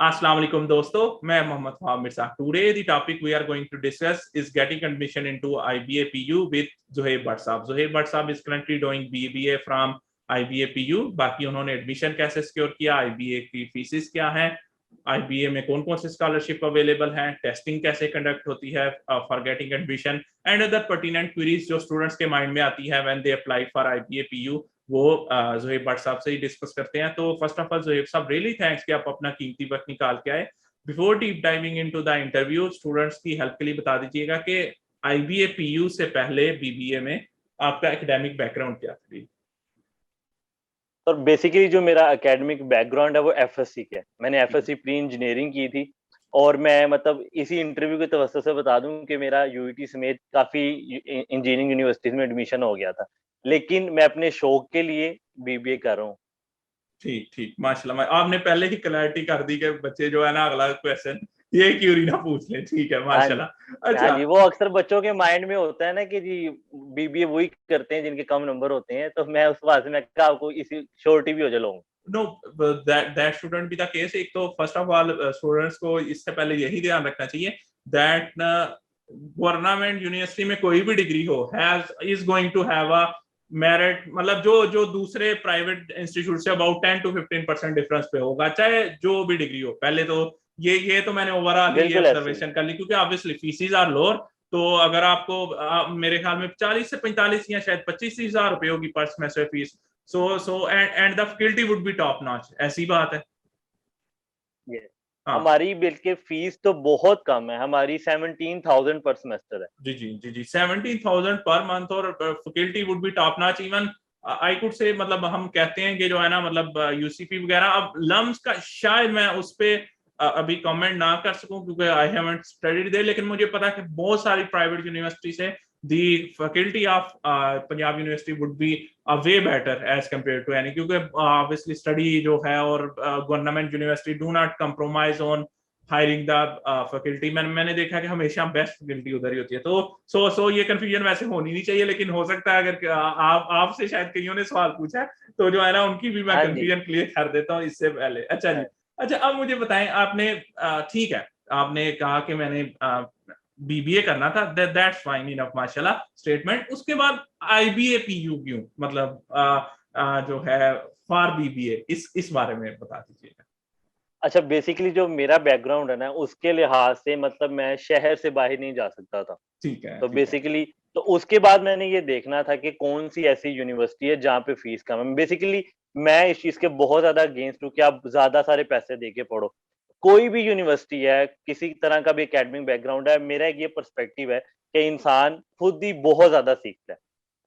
Assalamu alaikum दोस्तों, मैं Mohammad Fawad Mirza. Today the topic we are going to discuss is getting admission into IBA PU with Zuhair Bhatt साहब। Zuhair Bhatt साहब is currently doing BBA from IBA PU। बाकी उन्होंने admission कैसे secure किया, IBA की faeces क्या है, IBA में कौन कौन से स्कॉलरशिप अवेलेबल हैं, टेस्टिंग कैसे कंडक्ट होती है for getting admission and other pertinent queries जो स्टूडेंट्स के माइंड में आती है when they apply for IBA PU, वो ज़ोहेब भट्ट साहब से ही डिस्कस करते हैं। तो फर्स्ट ऑफ ऑल ज़ोहेब साहब, रियली थैंक्स कि आप अपना कीमती वक्त निकाल के आए। Before deep diving into the interview, students की हेल्प के लिए बता दीजिएगा कि IBA PU से पहले BBA में आपका एकेडमिक बैकग्राउंड क्या था? और बेसिकली जो मेरा एकेडमिक बैकग्राउंड है वो FSC का है। मैंने FSC प्री इंजीनियरिंग की थी और मैं मतलब इसी इंटरव्यू के तवज्जो से बता दूं कि मेरा UET समेत काफी इंजीनियरिंग यूनिवर्सिटीज में एडमिशन हो गया था, लेकिन मैं अपने शौक के लिए BBA कर रहा हूँ। ठीक ठीक, माशाल्लाह। आपने पहले ही क्लैरिटी कर दी कि बच्चे जो है ना अगला क्वेश्चन ये क्यूरी ना पूछ ले। ठीक है, माशाल्लाह। हाँ जी, वो अक्सर बच्चों के माइंड में होता है ना कि जी BBA वही करते हैं जिनके कम नंबर होते हैं, तो मैं उस बात से मैं आपको इसी श्योरिटी भी हो जाऊंगा। No, that shouldn't be the case। एक तो फर्स्ट ऑफ ऑल स्टूडेंट्स को इससे पहले यही ध्यान रखना चाहिए दैट गवर्नमेंट यूनिवर्सिटी में कोई भी डिग्री हो is going to have a merit, मतलब जो दूसरे प्राइवेट इंस्टीट्यूट से अबाउट 10 to 15% डिफरेंस पे होगा, चाहे जो भी डिग्री हो। पहले तो ये तो मैंने ओवरऑल ही ऑब्जर्वेशन कर ली, क्योंकि ऑब्वियसली फीसिस आर लोअर। तो अगर आपको मेरे ख्याल में 40 से 45 या शायद 25,000 रुपए होगी पर semester fees, and the faculty would be top notch। ऐसी बात है। हमारी बिल के फीस तो बहुत कम है, हमारी 17,000 पर सेमेस्टर है। जी जी जी जी, 17,000 पर मंथ और faculty would be top notch. Even I could say, मतलब हम कहते हैं कि जो है ना, मतलब UCP वगैरह, अब लम्स का शायद मैं उस पे अभी कमेंट ना कर सकूं क्योंकि आई हैवंट स्टडीड देयर, लेकिन मुझे पता है कि बहुत सारी प्राइवेट यूनिवर्सिटी से the faculty of Punjab University would be way better as compared to any, क्योंकि obviously study जो है और government university do not compromise on hiring the faculty. मैंने देखा कि हमेशा बेस्ट फैकल्टी उधर ही होती है। तो सो ये कंफ्यूजन वैसे होनी नहीं चाहिए, लेकिन हो सकता है अगर आपसे शायद कईयों ने सवाल पूछा है तो जो है ना उनकी भी मैं कंफ्यूजन क्लियर कर देता हूँ इससे पहले। अच्छा जी, अच्छा अब मुझे बताएं, आपने ठीक है, आपने कहा कि मैंने BBA करना था, दैट्स फाइन इनफ, माशाल्लाह स्टेटमेंट। उसके बाद IBA PU क्यों, मतलब जो है फॉर BBA, इस बारे में बता दीजिएगा। अच्छा, बेसिकली जो मेरा बैकग्राउंड है ना, उसके लिहाज से मतलब मैं शहर से बाहर नहीं जा सकता था। ठीक है, तो बेसिकली तो उसके बाद मैंने ये देखना था कि कौन सी ऐसी यूनिवर्सिटी है जहाँ पे फीस कम है। बेसिकली मैं इस चीज के बहुत ज्यादा अगेंस्ट हूँ कि आप ज्यादा सारे पैसे दे के पढ़ो। कोई भी यूनिवर्सिटी है, किसी तरह का भी एकेडमिक बैकग्राउंड है, मेरा एक ये पर्सपेक्टिव है कि इंसान खुद ही बहुत ज्यादा सीखता है।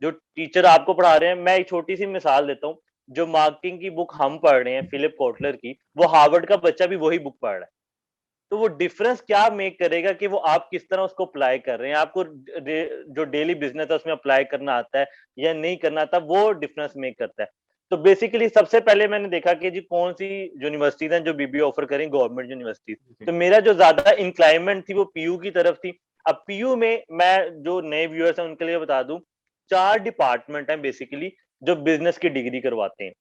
जो टीचर आपको पढ़ा रहे हैं, मैं एक छोटी सी मिसाल देता हूँ। जो मार्केटिंग की बुक हम पढ़ रहे हैं फिलिप कोटलर की, वो हार्वर्ड का बच्चा भी वही बुक पढ़ रहा है। तो वो डिफरेंस क्या मेक करेगा कि वो आप किस तरह उसको अप्लाई कर रहे हैं, आपको जो डेली बिजनेस है उसमें अप्लाई करना आता है या नहीं करना आता, वो डिफरेंस मेक करता है। तो बेसिकली सबसे पहले मैंने देखा कि जी कौन सी यूनिवर्सिटीज हैं जो BBA ऑफर करें, गवर्नमेंट यूनिवर्सिटीज। तो मेरा जो ज्यादा इंक्लाइनमेंट थी वो PU की तरफ थी। अब PU में मैं जो नए व्यूअर्स हैं उनके लिए बता दूं, 4 डिपार्टमेंट हैं बेसिकली जो बिजनेस की डिग्री करवाते हैं।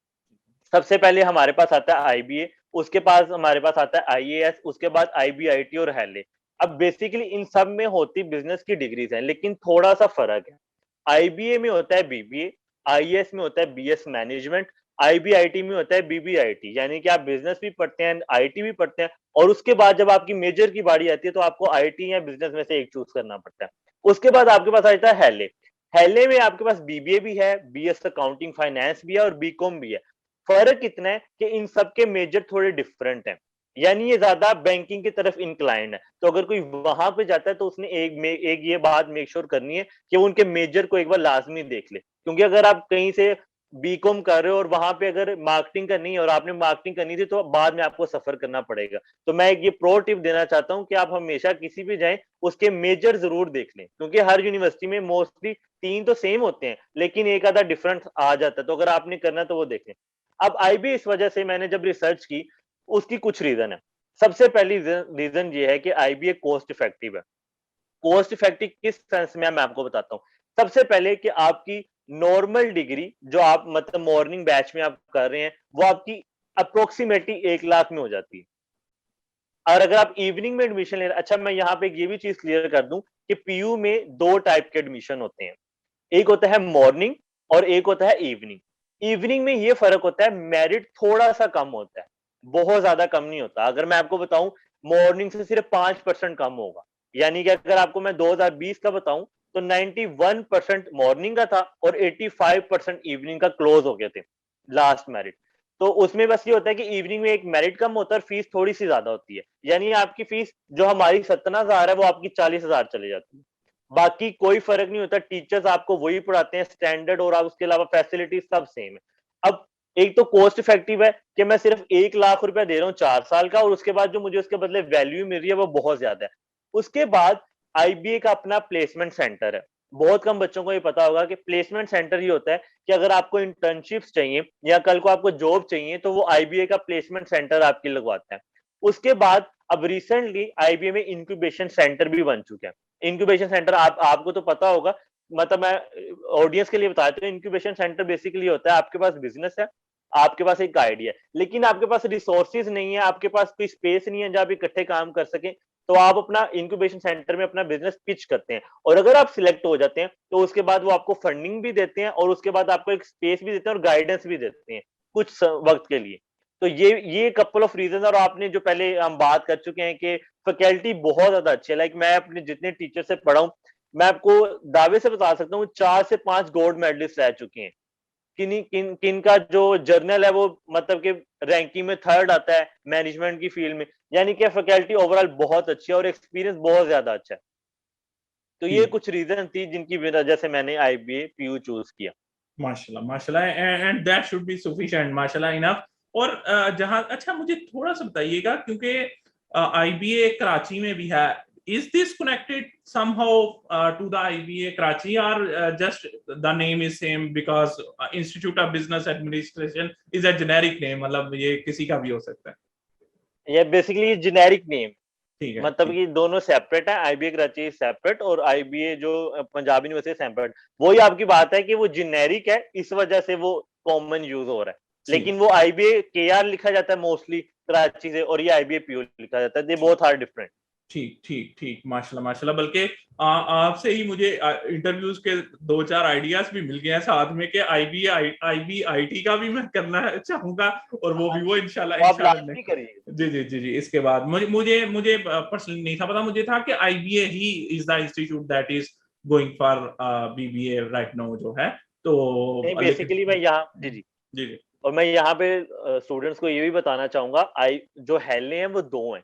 सबसे पहले हमारे पास आता है IBA, उसके पास हमारे पास आता है IAS, उसके बाद IBIT और HLA। अब बेसिकली इन सब में होती बिजनेस की डिग्रीज हैं, लेकिन थोड़ा सा फर्क है। IBA में होता है BBA, IAS में होता है BS मैनेजमेंट, IBIT में होता है BBIT, यानी कि आप बिजनेस भी पढ़ते हैं, IT भी पढ़ते हैं, और उसके बाद जब आपकी मेजर की बारी आती है तो आपको IT या बिजनेस में से एक चूज करना पड़ता है। उसके बाद आपके पास आता है HLA। HLA में आपके पास BBA भी है, BS अकाउंटिंग फाइनेंस भी है और BCom भी है। फर्क इतना है कि इन सबके मेजर थोड़े डिफरेंट हैं, यानी ये ज्यादा बैंकिंग की तरफ इंक्लाइंड है। तो अगर कोई वहां पे जाता है तो उसने एक ये बात मेक श्योर करनी है कि वो उनके मेजर को एक बार लाजमी देख ले, क्योंकि अगर आप कहीं से BCom कर रहे हो और वहां पे अगर मार्केटिंग करनी है और आपने मार्केटिंग करनी थी तो बाद में आपको सफर करना पड़ेगा। तो मैं एक ये प्रो टिप देना चाहता हूँ कि आप हमेशा किसी भी जाएं उसके मेजर जरूर देख लें, क्योंकि हर यूनिवर्सिटी में मोस्टली 3 तो सेम होते हैं लेकिन एक आधा डिफरेंट आ जाता है। तो अगर आपने करना है तो वो देखें। अब IB इस वजह से मैंने जब रिसर्च की, उसकी कुछ रीजन है। सबसे पहली रीजन ये है कि IB कॉस्ट इफेक्टिव है। कॉस्ट इफेक्टिव किस सेंस में मैं आपको बताता हूँ। सबसे पहले कि आपकी नॉर्मल डिग्री जो आप मतलब मॉर्निंग बैच में आप कर रहे हैं वो आपकी अप्रोक्सीमेटली 1 लाख में हो जाती है। और अगर आप इवनिंग में एडमिशन ले रहे, अच्छा मैं यहाँ पे ये भी चीज क्लियर कर दूं कि पीयू में 2 टाइप के एडमिशन होते हैं, एक होता है मॉर्निंग और एक होता है इवनिंग। इवनिंग में ये फर्क होता है, मेरिट थोड़ा सा कम होता है, बहुत ज्यादा कम नहीं होता। अगर मैं आपको बताऊं, मॉर्निंग से सिर्फ 5% कम होगा। यानी कि अगर आपको मैं 2020 का बताऊं तो 91% मॉर्निंग का था और 85% इवनिंग का क्लोज हो गए थे लास्ट मेरिट। तो उसमें बस ये होता है कि इवनिंग में एक मेरिट कम होता है और फीस थोड़ी सी ज्यादा होती है, यानी आपकी फीस जो हमारी 17,000 है वो आपकी 40,000 चली जाती है। बाकी कोई फर्क नहीं होता, टीचर्स आपको वही पढ़ाते हैं स्टैंडर्ड, और आप उसके अलावा फैसिलिटीज सब सेम है। अब एक तो कॉस्ट इफेक्टिव है कि मैं सिर्फ 1 लाख रुपया दे रहा हूँ 4 साल का, और उसके बाद जो मुझे उसके बदले वैल्यू मिल रही है वो बहुत ज्यादा है। उसके बाद आईबीए का अपना प्लेसमेंट सेंटर है। बहुत कम बच्चों को ये पता होगा कि प्लेसमेंट सेंटर ही होता है कि अगर आपको इंटर्नशिप्स चाहिए या कल को आपको जॉब चाहिए तो वो आईबीए का प्लेसमेंट सेंटर आपकी लगवाता है। उसके बाद अब रिसेंटली आईबीए में इंक्यूबेशन सेंटर भी बन चुके हैं। इंक्यूबेशन सेंटर आपको तो पता होगा, मतलब मैं ऑडियंस के लिए बता देता हूँ, इंक्यूबेशन सेंटर बेसिकली होता है आपके पास बिजनेस है, आपके पास एक आइडिया है, लेकिन आपके पास रिसोर्सेज नहीं है, आपके पास कोई स्पेस नहीं है जहाँ आप इकट्ठे काम कर सके, तो आप अपना इंक्यूबेशन सेंटर में अपना बिजनेस पिच करते हैं, और अगर आप सिलेक्ट हो जाते हैं तो उसके बाद वो आपको फंडिंग भी देते हैं और उसके बाद आपको एक स्पेस भी देते हैं और गाइडेंस भी देते हैं कुछ वक्त के लिए। तो ये कपल ऑफ रीजन, और आपने जो पहले हम बात कर चुके हैं कि फैकल्टी बहुत ज्यादा अच्छी है। लाइक मैं अपने जितने टीचर से पढ़ा हूँ, मैं आपको दावे से बता सकता हूँ 4 से 5 गोल्ड मेडलिस्ट रह चुके हैं। किन का जो जर्नल है वो मतलब कि रैंकिंग में 3rd आता है मैनेजमेंट की फील्ड में। यानी कि फैकल्टी ओवरऑल बहुत अच्छी है और एक्सपीरियंस बहुत ज्यादा अच्छा है। तो ये जी कुछ रीजन थी जिनकी वजह से मैंने आईबीए पीयू चूज किया। माशाल्लाह माशाल्लाह, and that should be sufficient माशाल्लाह इनफ। और जहां अच्छा मुझे थोड़ा सा बताइएगा, क्योंकि आईबीए कराची में भी है, is this connected somehow to the IBA Karachi, or just the name is same because Institute of Business Administration is a generic name, मतलब ये किसी का भी हो सकता है? ये बेसिकली जेनेरिक नेम, ठीक है मतलब ठीक। कि दोनों सेपरेट है, आईबीए कराची सेपरेट और आईबीए जो पंजाब यूनिवर्सिटी सेपरेट। वही आपकी बात है कि वो जेनेरिक है, इस वजह से वो कॉमन यूज हो रहा है, ठीक लेकिन वो आईबीए केआर लिखा जाता है मोस्टली कराची से, और ये आईबीए पीयू लिखा जाता है, दे ठीक बोथ आर डिफरेंट। ठीक ठीक ठीक माशाल्लाह माशाल्लाह। बल्कि आपसे ही मुझे इंटरव्यूज के 2-4 आइडियाज भी मिल गए हैं साथ में, कि आईबी आईटी का भी मैं करना चाहूंगा, और वो भी वो इंशाल्लाह तो आप इंशाल्लाह लाजमी नहीं। करिए। जी जी जी जी। इसके बाद मुझे मुझे मुझे पर्सनली नहीं था पता, मुझे था कि IBA he is the institute that is going for BBA right now जो है, नहीं, तो लेकिन बेसिकली मैं यहाँ जी जी, जी जी और मैं यहाँ पे स्टूडेंट्स को ये भी बताना चाहूंगा, आई जो हेले हैं वो दो हैं।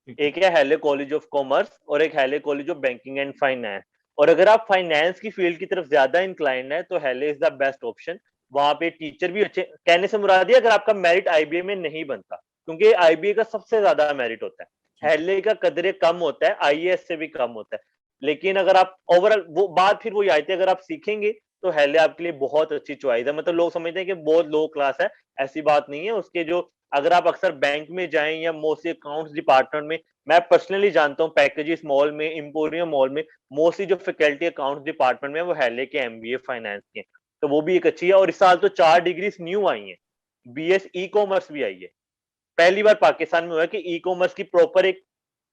ठीक है एक है हेले कॉलेज ऑफ कॉमर्स और एक हेले college of banking and finance. और अगर आप फाइनेंस की फील्ड की तरफ ज्यादा इंक्लाइंड है तो हेले इज द बेस्ट ऑप्शन। वहां पे टीचर भी अच्छे, कहने से मुराद है अगर आपका मेरिट आईबीए में नहीं बनता, क्योंकि आईबीए का सबसे ज्यादा मेरिट होता है, ठीक है हेले का कदरे कम होता है, आईएएस से भी कम होता है। लेकिन अगर आप ओवरऑल वो बात फिर वही आती है, अगर आप सीखेंगे तो हेले आपके लिए बहुत अच्छी चॉइस है। मतलब लोग समझते हैं कि बहुत लो क्लास है, ऐसी बात नहीं है। उसके जो अगर आप अक्सर बैंक में जाएं या मोस्टली अकाउंट्स डिपार्टमेंट में, मैं पर्सनली जानता हूँ पैकेजेस मॉल में, इंपोरियम मॉल में मोस्टली जो फैकल्टी अकाउंट्स डिपार्टमेंट में वो हेले के एमबीए फाइनेंस के, तो वो भी एक अच्छी है। और इस साल तो 4 डिग्रीज न्यू आई हैं, बीएस ई कॉमर्स भी आई है। पहली बार पाकिस्तान में हुआ है कि ई कॉमर्स की प्रॉपर एक,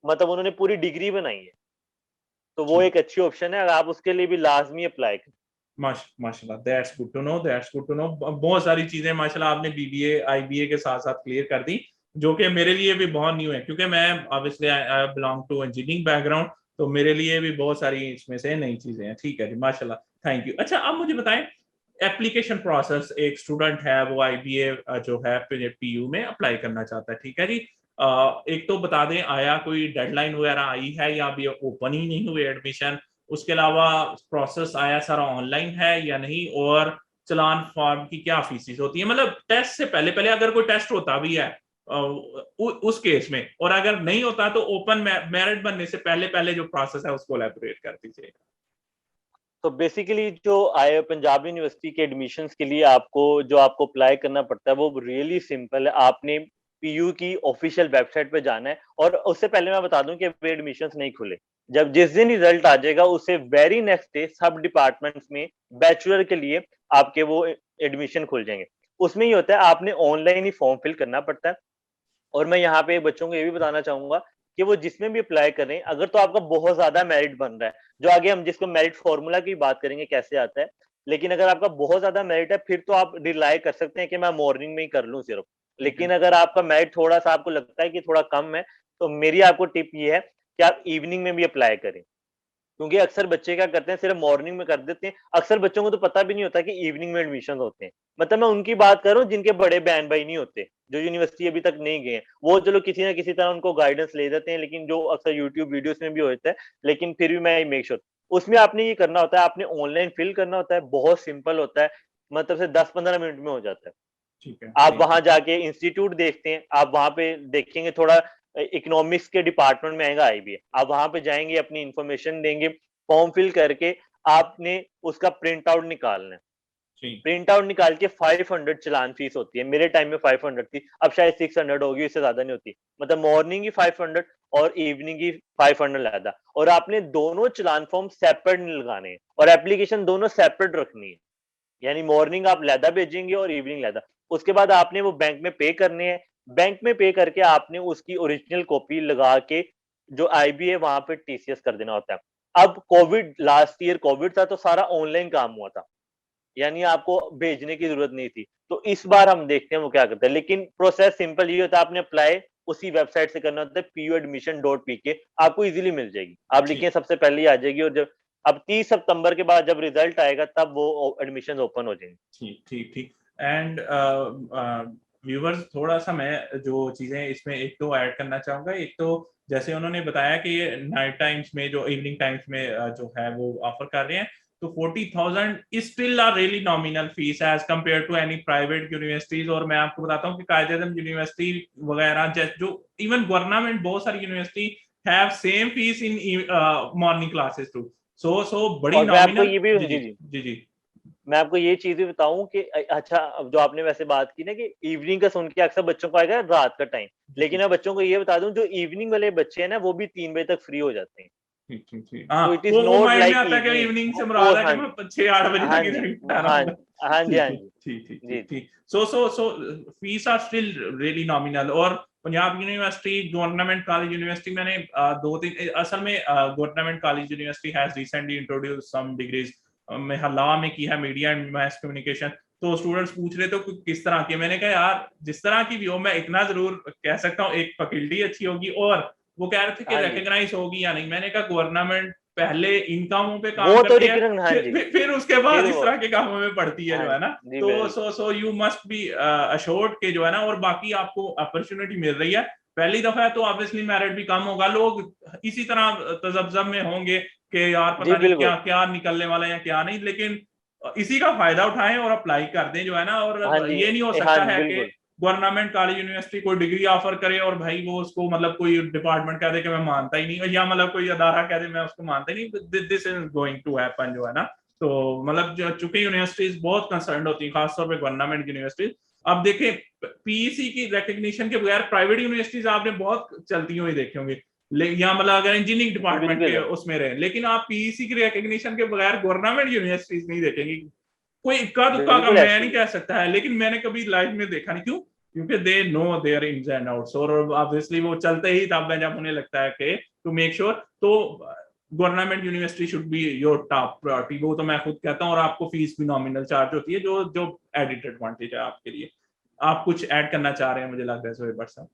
मतलब उन्होंने पूरी डिग्री बनाई है, तो वो ठीक। एक अच्छी ऑप्शन है, अगर आप उसके लिए भी लाजमी अप्लाई करें। माशाल्लाह, that's good to know, that's good to know. बहुत सारी चीजें माशाल्लाह आपने बीबीए आईबीए के साथ साथ क्लियर कर दी, जो कि मेरे लिए भी बहुत न्यू है, क्योंकि मैं obviously I belong to engineering background, तो मेरे लिए भी बहुत सारी इसमें से नई चीजें हैं। ठीक है जी माशाल्लाह, थैंक यू। अच्छा आप मुझे बताएं, एप्लीकेशन प्रोसेस, एक स्टूडेंट है वो आईबीए जो है पीयू में अप्लाई करना चाहता है, ठीक है जी। एक तो बता दें, आया कोई डेडलाइन वगैरह आई है या अभी ओपन ही नहीं हुए एडमिशन? उसके अलावा प्रोसेस आया सारा ऑनलाइन है या नहीं? और चलान फॉर्म की क्या फीसिस होती है, मतलब टेस्ट से पहले पहले अगर कोई टेस्ट होता भी है उस केस में, और अगर नहीं होता तो ओपन मेरिट बनने से पहले पहले जो प्रोसेस है उसको एलैबोरेट कर दीजिए। तो बेसिकली जो आए पंजाब यूनिवर्सिटी के एडमिशन्स के लिए आपको जो आपको अप्लाई करना पड़ता है वो रियली सिंपल है। आपने पीयू की ऑफिशियल वेबसाइट पे जाना है, और उससे पहले मैं बता दूं कि वे एडमिशन्स नहीं खुले। जब जिस दिन रिजल्ट आ जाएगा उससे वेरी नेक्स्ट डे सब डिपार्टमेंट्स में बैचलर के लिए आपके वो एडमिशन खुल जाएंगे। उसमें ये होता है आपने ऑनलाइन ही फॉर्म फिल करना पड़ता है। और मैं यहाँ पे बच्चों को ये भी बताना चाहूंगा कि वो जिसमें भी अप्लाई कर रहे हैं, अगर तो आपका बहुत ज्यादा मेरिट बन रहा है, जो आगे हम जिसको मेरिट फॉर्मूला की बात करेंगे कैसे आता है, लेकिन अगर आपका बहुत ज्यादा मेरिट है फिर तो आप रिलाई कर सकते हैं कि मैं मॉर्निंग में ही कर लूं सिर्फ। लेकिन अगर आपका मेरिट थोड़ा सा आपको लगता है कि थोड़ा कम है, तो मेरी आपको टिप ये है कि आप इवनिंग में भी अप्लाई करें, क्योंकि अक्सर बच्चे क्या करते हैं सिर्फ मॉर्निंग में कर देते हैं। अक्सर बच्चों को तो पता भी नहीं होता कि इवनिंग में एडमिशन होते हैं। मतलब मैं उनकी बात कर रहा हूँ जिनके बड़े बहन भाई नहीं होते, जो यूनिवर्सिटी अभी तक नहीं गए हैं, वो चलो किसी ना किसी तरह उनको गाइडेंस ले देते हैं, लेकिन जो अक्सर यूट्यूब वीडियोस में भी होता है, लेकिन फिर भी मैं मेक श्योर उसमें आपने ये करना होता है, आपने ऑनलाइन फिल करना होता है, बहुत सिंपल होता है, मतलब से 10-15 मिनट में हो जाता है। ठीक है, आप ठीक वहां है। जाके इंस्टीट्यूट देखते हैं, आप वहां पे देखेंगे थोड़ा इकोनॉमिक्स के डिपार्टमेंट में आएगा आईबीए, आप वहां पे जाएंगे, अपनी इंफॉर्मेशन देंगे, फॉर्म फिल करके आपने उसका प्रिंट आउट निकालना है। जी, प्रिंट आउट निकाल के 500 चलान फीस होती है, मेरे टाइम में 500 थी, अब शायद 600 होगी, इससे ज्यादा नहीं होती। मतलब मॉर्निंग की 500 और इवनिंग की 500 ज्यादा, और आपने दोनों चलान फॉर्म सेपरेट नहीं लगाने हैं, और एप्लीकेशन दोनों सेपरेट रखनी है। यानी मॉर्निंग आप लैदा भेजेंगे और इवनिंग लैदा। उसके बाद आपने वो बैंक में पे करने हैं, बैंक में पे करके आपने उसकी ओरिजिनल कॉपी लगा के जो आईबी है वहां पे टीसीएस कर देना होता है। अब कोविड, लास्ट ईयर कोविड था तो सारा ऑनलाइन काम हुआ था, यानी आपको भेजने की जरूरत नहीं थी। तो इस बार हम देखते हैं वो क्या करते हैं, लेकिन प्रोसेस सिंपल ये होता है, आपने अप्लाई उसी वेबसाइट से करना होता है, puadmission.pk, आपको इजीली मिल जाएगी, आप ठीक, लिखिए सबसे पहले ही आ जाएगी, और जब अब 30 सितंबर के बाद जब रिजल्ट आएगा तब वो एडमिशन ओपन हो जाएंगे। ठीक, ठीक, ठीक। एंड व्यूवर्स, थोड़ा सा मैं जो चीजें इसमें एक तो ऐड करना चाहूंगा। एक तो जैसे उन्होंने बताया कि ये नाइट टाइम्स में, जो इवनिंग टाइम्स में जो है वो ऑफर कर रहे हैं, तो 40,000 is still a really nominal fee as compare to any private universities. और मैं आपको बताता हूँ कि कायदे यूनिवर्सिटी वगैरह जो इवन गवर्नमेंट, बहुत सारी university have same fees in morning classes too. So बड़ी और मैं आपको नॉमिनल। ये भी, जी, जी, जी जी, जी, जी। मैं आपको ये चीज भी बताऊं कि अच्छा, अब जो आपने वैसे बात की ना कि इवनिंग का सुन के अक्सर बच्चों को आएगा रात का टाइम, लेकिन मैं बच्चों को ये बता दूं जो इवनिंग वाले बच्चे हैं ना वो भी 3 बजे तक फ्री हो जाते हैं। ठीक, ठीक, ठीक। हाँ, तो इट इज वो नॉट माइंड में लाइक आता है कि इवनिंग, इवनिंग से वो, मुराद है कि हाँ मैं जी, 6-8 बजे हाँ तक जी, इधर बैठा हाँ रहूंगा। हाँ जी, ठीक, हाँ ठीक, जी, ठीक, ठीक, जी। ठीक, ठीक। So fees are still really nominal. और Punjab university, government college university, मैंने 2-3 असल में government college university has recently introduce some degrees. मैं लॉ में की है, मीडिया एंड मास कम्युनिकेशन। तो स्टूडेंट्स पूछ रहे थे कि किस तरह की, मैंने कहा यार जिस तरह की भी हो, मैं इतना जरूर कह सकता हूँ, एक फैकल्टी अच्छी होगी, और वो कह रहे थे कि हाँ जी, रिकॉग्नाइज होगी या नहीं। मैंने कहा गवर्नमेंट पहले इन कामों पे काम वो तो करती है, रिकग्न, हाँ जी, फिर उसके फिर बाद इस वो, तरह के कामों में पड़ती है, हाँ जो है ना। जी, तो बिल्कुल, so you must be assured के, जो है ना, और बाकी आपको अपॉर्चुनिटी मिल रही है। पहली दफा है तो ऑब्वियसली मेरिट भी कम होगा, लोग इसी तरह तजब्जब में होंगे कि यार जी पता नहीं क्या बिल्कुल, क्या निकलने वाला है या क्या नहीं, लेकिन इसी का फायदा उठाएं और अप्लाई कर दें, जो है ना। और हाँ जी, ये नहीं हो हाँ सकता जी, है कि बिल्कुल, गवर्नमेंट कॉलेज यूनिवर्सिटी कोई डिग्री ऑफर करे और भाई वो उसको, मतलब कोई डिपार्टमेंट कह दे कि मैं मानता ही नहीं, या मतलब कोई अदारा कह दे मैं उसको मानता ही नहीं। This is going to happen, जो है ना। तो मतलब चूंकि यूनिवर्सिटीज बहुत कंसर्न होती है, खासतौर पर गवर्नमेंट यूनिवर्सिटीज। अब देखें, पीईसी की रिकग्निशन के बगैर प्राइवेट यूनिवर्सिटीज आपने बहुत चलती हुई देखी होंगी, या मतलब अगर इंजीनियरिंग जी डिपार्टमेंट के बिल्कुल, उसमें रहे, लेकिन आप पीईसी की रिकग्निशन के बगैर गवर्नमेंट यूनिवर्सिटीज नहीं देखेंगे। कोई इक्का दुक्का का बिल्कुल मैं ऐसे नहीं ही है। कह सकता है, लेकिन मैंने कभी लाइफ में देखा नहीं। क्यों? क्योंकि they know their ins and outs, और ऑब्वियसली वो चलते ही तब है जब उन्हें लगता है कि टू मेक श्योर। तो government university should be your top priority, वो तो मैं खुद कहता हूँ। और आपको फीस भी नॉमिनल चार्ज होती है, जो जो एडिट एडवांटेज है आपके लिए। आप कुछ ऐड करना चाह रहे हैं, मुझे लग रहा है सोहेब भट्ट साहब।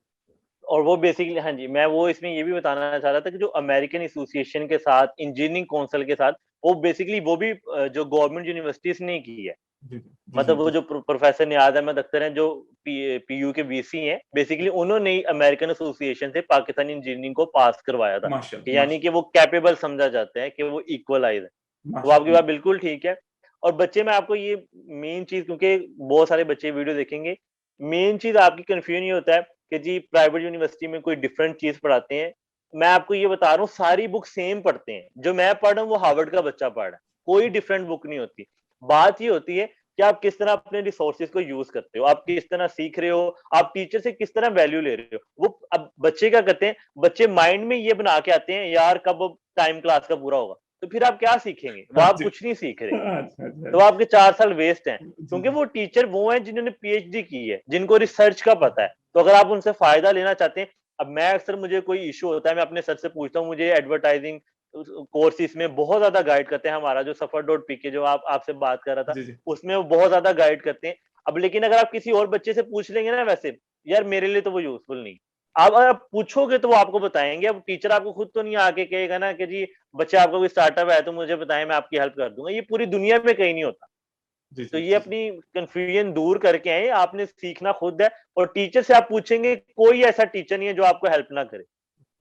और वो बेसिकली, हाँ जी, मैं वो इसमें ये भी बताना चाह रहा था कि जो अमेरिकन एसोसिएशन के साथ, इंजीनियरिंग काउंसिल के साथ, वो बेसिकली वो भी जो गवर्नमेंट यूनिवर्सिटीज ने की है। जी, जी, जी, मतलब वो जी। जो प्रोफेसर नियाज अहमद अख्तर हैं जो पीयू के वीसी हैं, बेसिकली उन्होंने ही अमेरिकन एसोसिएशन से पाकिस्तानी इंजीनियरिंग को पास करवाया था, कि माशाल्लाह, यानी कि वो कैपेबल समझा जाता है, कि वो इक्वलाइज है। तो आपकी माशाल्लाह। बात बिल्कुल ठीक है। और बच्चे, मैं आपको ये मेन चीज, क्योंकि बहुत सारे बच्चे वीडियो देखेंगे, मेन चीज आपकी कंफ्यूजन ये होता है कि जी प्राइवेट यूनिवर्सिटी में कोई डिफरेंट चीज पढ़ाते हैं। मैं आपको ये बता रहा हूँ, सारी बुक सेम पढ़ते हैं, जो मैं पढ़ रहा हूँ वो हार्वर्ड का बच्चा पढ़ रहा है, कोई डिफरेंट बुक नहीं होती। बात ये होती है कि आप किस तरह अपने रिसोर्सेज को यूज करते हो, आप किस तरह सीख रहे हो, आप टीचर से किस तरह वैल्यू ले रहे हो। वो अब बच्चे क्या करते हैं, बच्चे माइंड में ये बना के आते हैं यार कब टाइम क्लास का पूरा होगा, तो फिर आप क्या सीखेंगे, वो आप अच्छा, कुछ नहीं सीख रहे। अच्छा, अच्छा। तो आपके 4 साल वेस्ट हैं, जी, क्योंकि वो टीचर वो हैं जिन्होंने पीएचडी की है, जिनको रिसर्च का पता है। तो अगर आप उनसे फायदा लेना चाहते हैं, अब मैं अक्सर, मुझे कोई इशू होता है, मैं अपने सर से पूछता हूँ, मुझे एडवर्टाइजिंग कोर्सेज में बहुत ज्यादा गाइड करते हैं। हमारा जो suffer.pk जो आपसे बात कर रहा था, जी जी उसमें वो बहुत ज्यादा गाइड करते हैं। अब लेकिन अगर आप किसी और बच्चे से पूछ लेंगे ना, वैसे यार मेरे लिए तो वो यूजफुल नहीं। अब अगर आप पूछोगे तो वो आपको बताएंगे। अब टीचर आपको खुद तो नहीं आके कहेगा ना कि जी बच्चे, आपका कोई स्टार्टअप है तो मुझे बताएं, मैं आपकी हेल्प कर दूंगा। ये पूरी दुनिया में कहीं नहीं होता। जी तो जी ये जी जी। अपनी कंफ्यूजन दूर करके आए, आपने सीखना खुद है। और टीचर से आप पूछेंगे, कोई ऐसा टीचर नहीं है जो आपको हेल्प ना करे।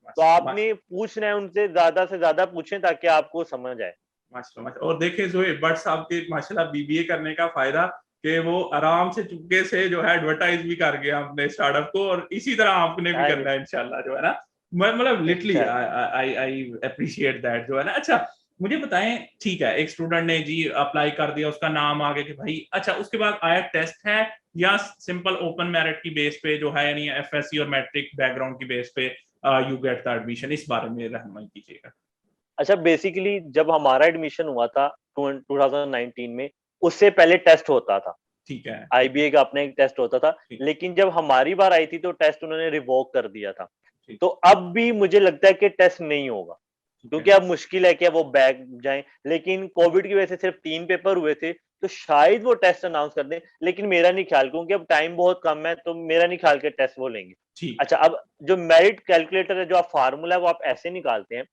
तो माश आपने पूछना है उनसे, ज्यादा से ज्यादा पूछें ताकि आपको समझ आए। माशाल्लाह माशाल्लाह। और देखिए जो बट साहब के माशाल्लाह बीबीए करने का फायदा कि वो आराम से चुपके से जो है एडवर्टाइज भी कर गया अपने स्टार्टअप को, और इसी तरह आपने भी हाँ जी। करना है इंशाल्लाह, जो है ना। मैं मतलब लिटरली इंशाल्लाह। आई आई अप्रिशिएट दैट, जो है ना। अच्छा मुझे बताएं, ठीक है, एक स्टूडेंट ने जी अप्लाई कर दिया, उसका नाम आ गया कि भाई, अच्छा उसके बाद आया टेस्ट है या सिंपल ओपन मेरिट की बेस पे जो है, यानी एफएससी और मैट्रिक बैकग्राउंड की बेस पे यू गेट द एडमिशन, इस बारे में रहनुमाई कीजिएगा। अच्छा, बेसिकली जब हमारा एडमिशन हुआ था 2019 में, उससे पहले टेस्ट होता था। ठीक है ठीक है आईबीए का अपना एक टेस्ट होता था। ठीक लेकिन जब हमारी बार आई थी तो टेस्ट उन्होंने रिवोक कर दिया था। ठीक तो अब भी मुझे लगता है कि टेस्ट नहीं होगा, ठीक है क्योंकि अब मुश्किल है कि वो बैक जाएं। लेकिन कोविड की वजह से सिर्फ 3 पेपर हुए थे, तो शायद वो टेस्ट अनाउंस कर दें। लेकिन मेरा नहीं ख्याल, क्योंकि अब टाइम बहुत कम है, तो मेरा नहीं ख्याल कि टेस्ट वो लेंगे। ठीक है। अच्छा, अब जो मेरिट कैलकुलेटर है, जो आप फार्मूला है, वो आप ऐसे निकालते हैं।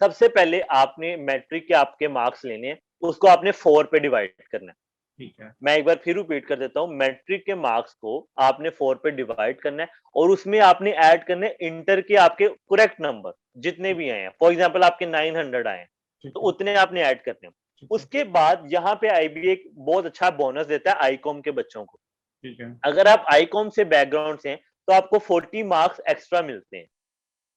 सबसे पहले आपने मैट्रिक के आपके मार्क्स लेने हैं, उसको आपने 4 पे डिवाइड करना है। ठीक है मैं एक बार फिर रिपीट कर देता हूँ, मैट्रिक के मार्क्स को आपने 4 पे डिवाइड करना है, और उसमें आपने ऐड करने इंटर के आपके करेक्ट नंबर जितने ठीक भी आए हैं। फॉर एग्जांपल आपके 900 आए हैं, ठीक तो है उतने आपने ऐड करने हैं। ठीक है उसके बाद यहाँ पे आईबीए एक बहुत अच्छा बोनस देता है आईकॉम के बच्चों को। ठीक है अगर आप आईकॉम से बैकग्राउंड से हैं, तो आपको 40 मार्क्स एक्स्ट्रा मिलते हैं,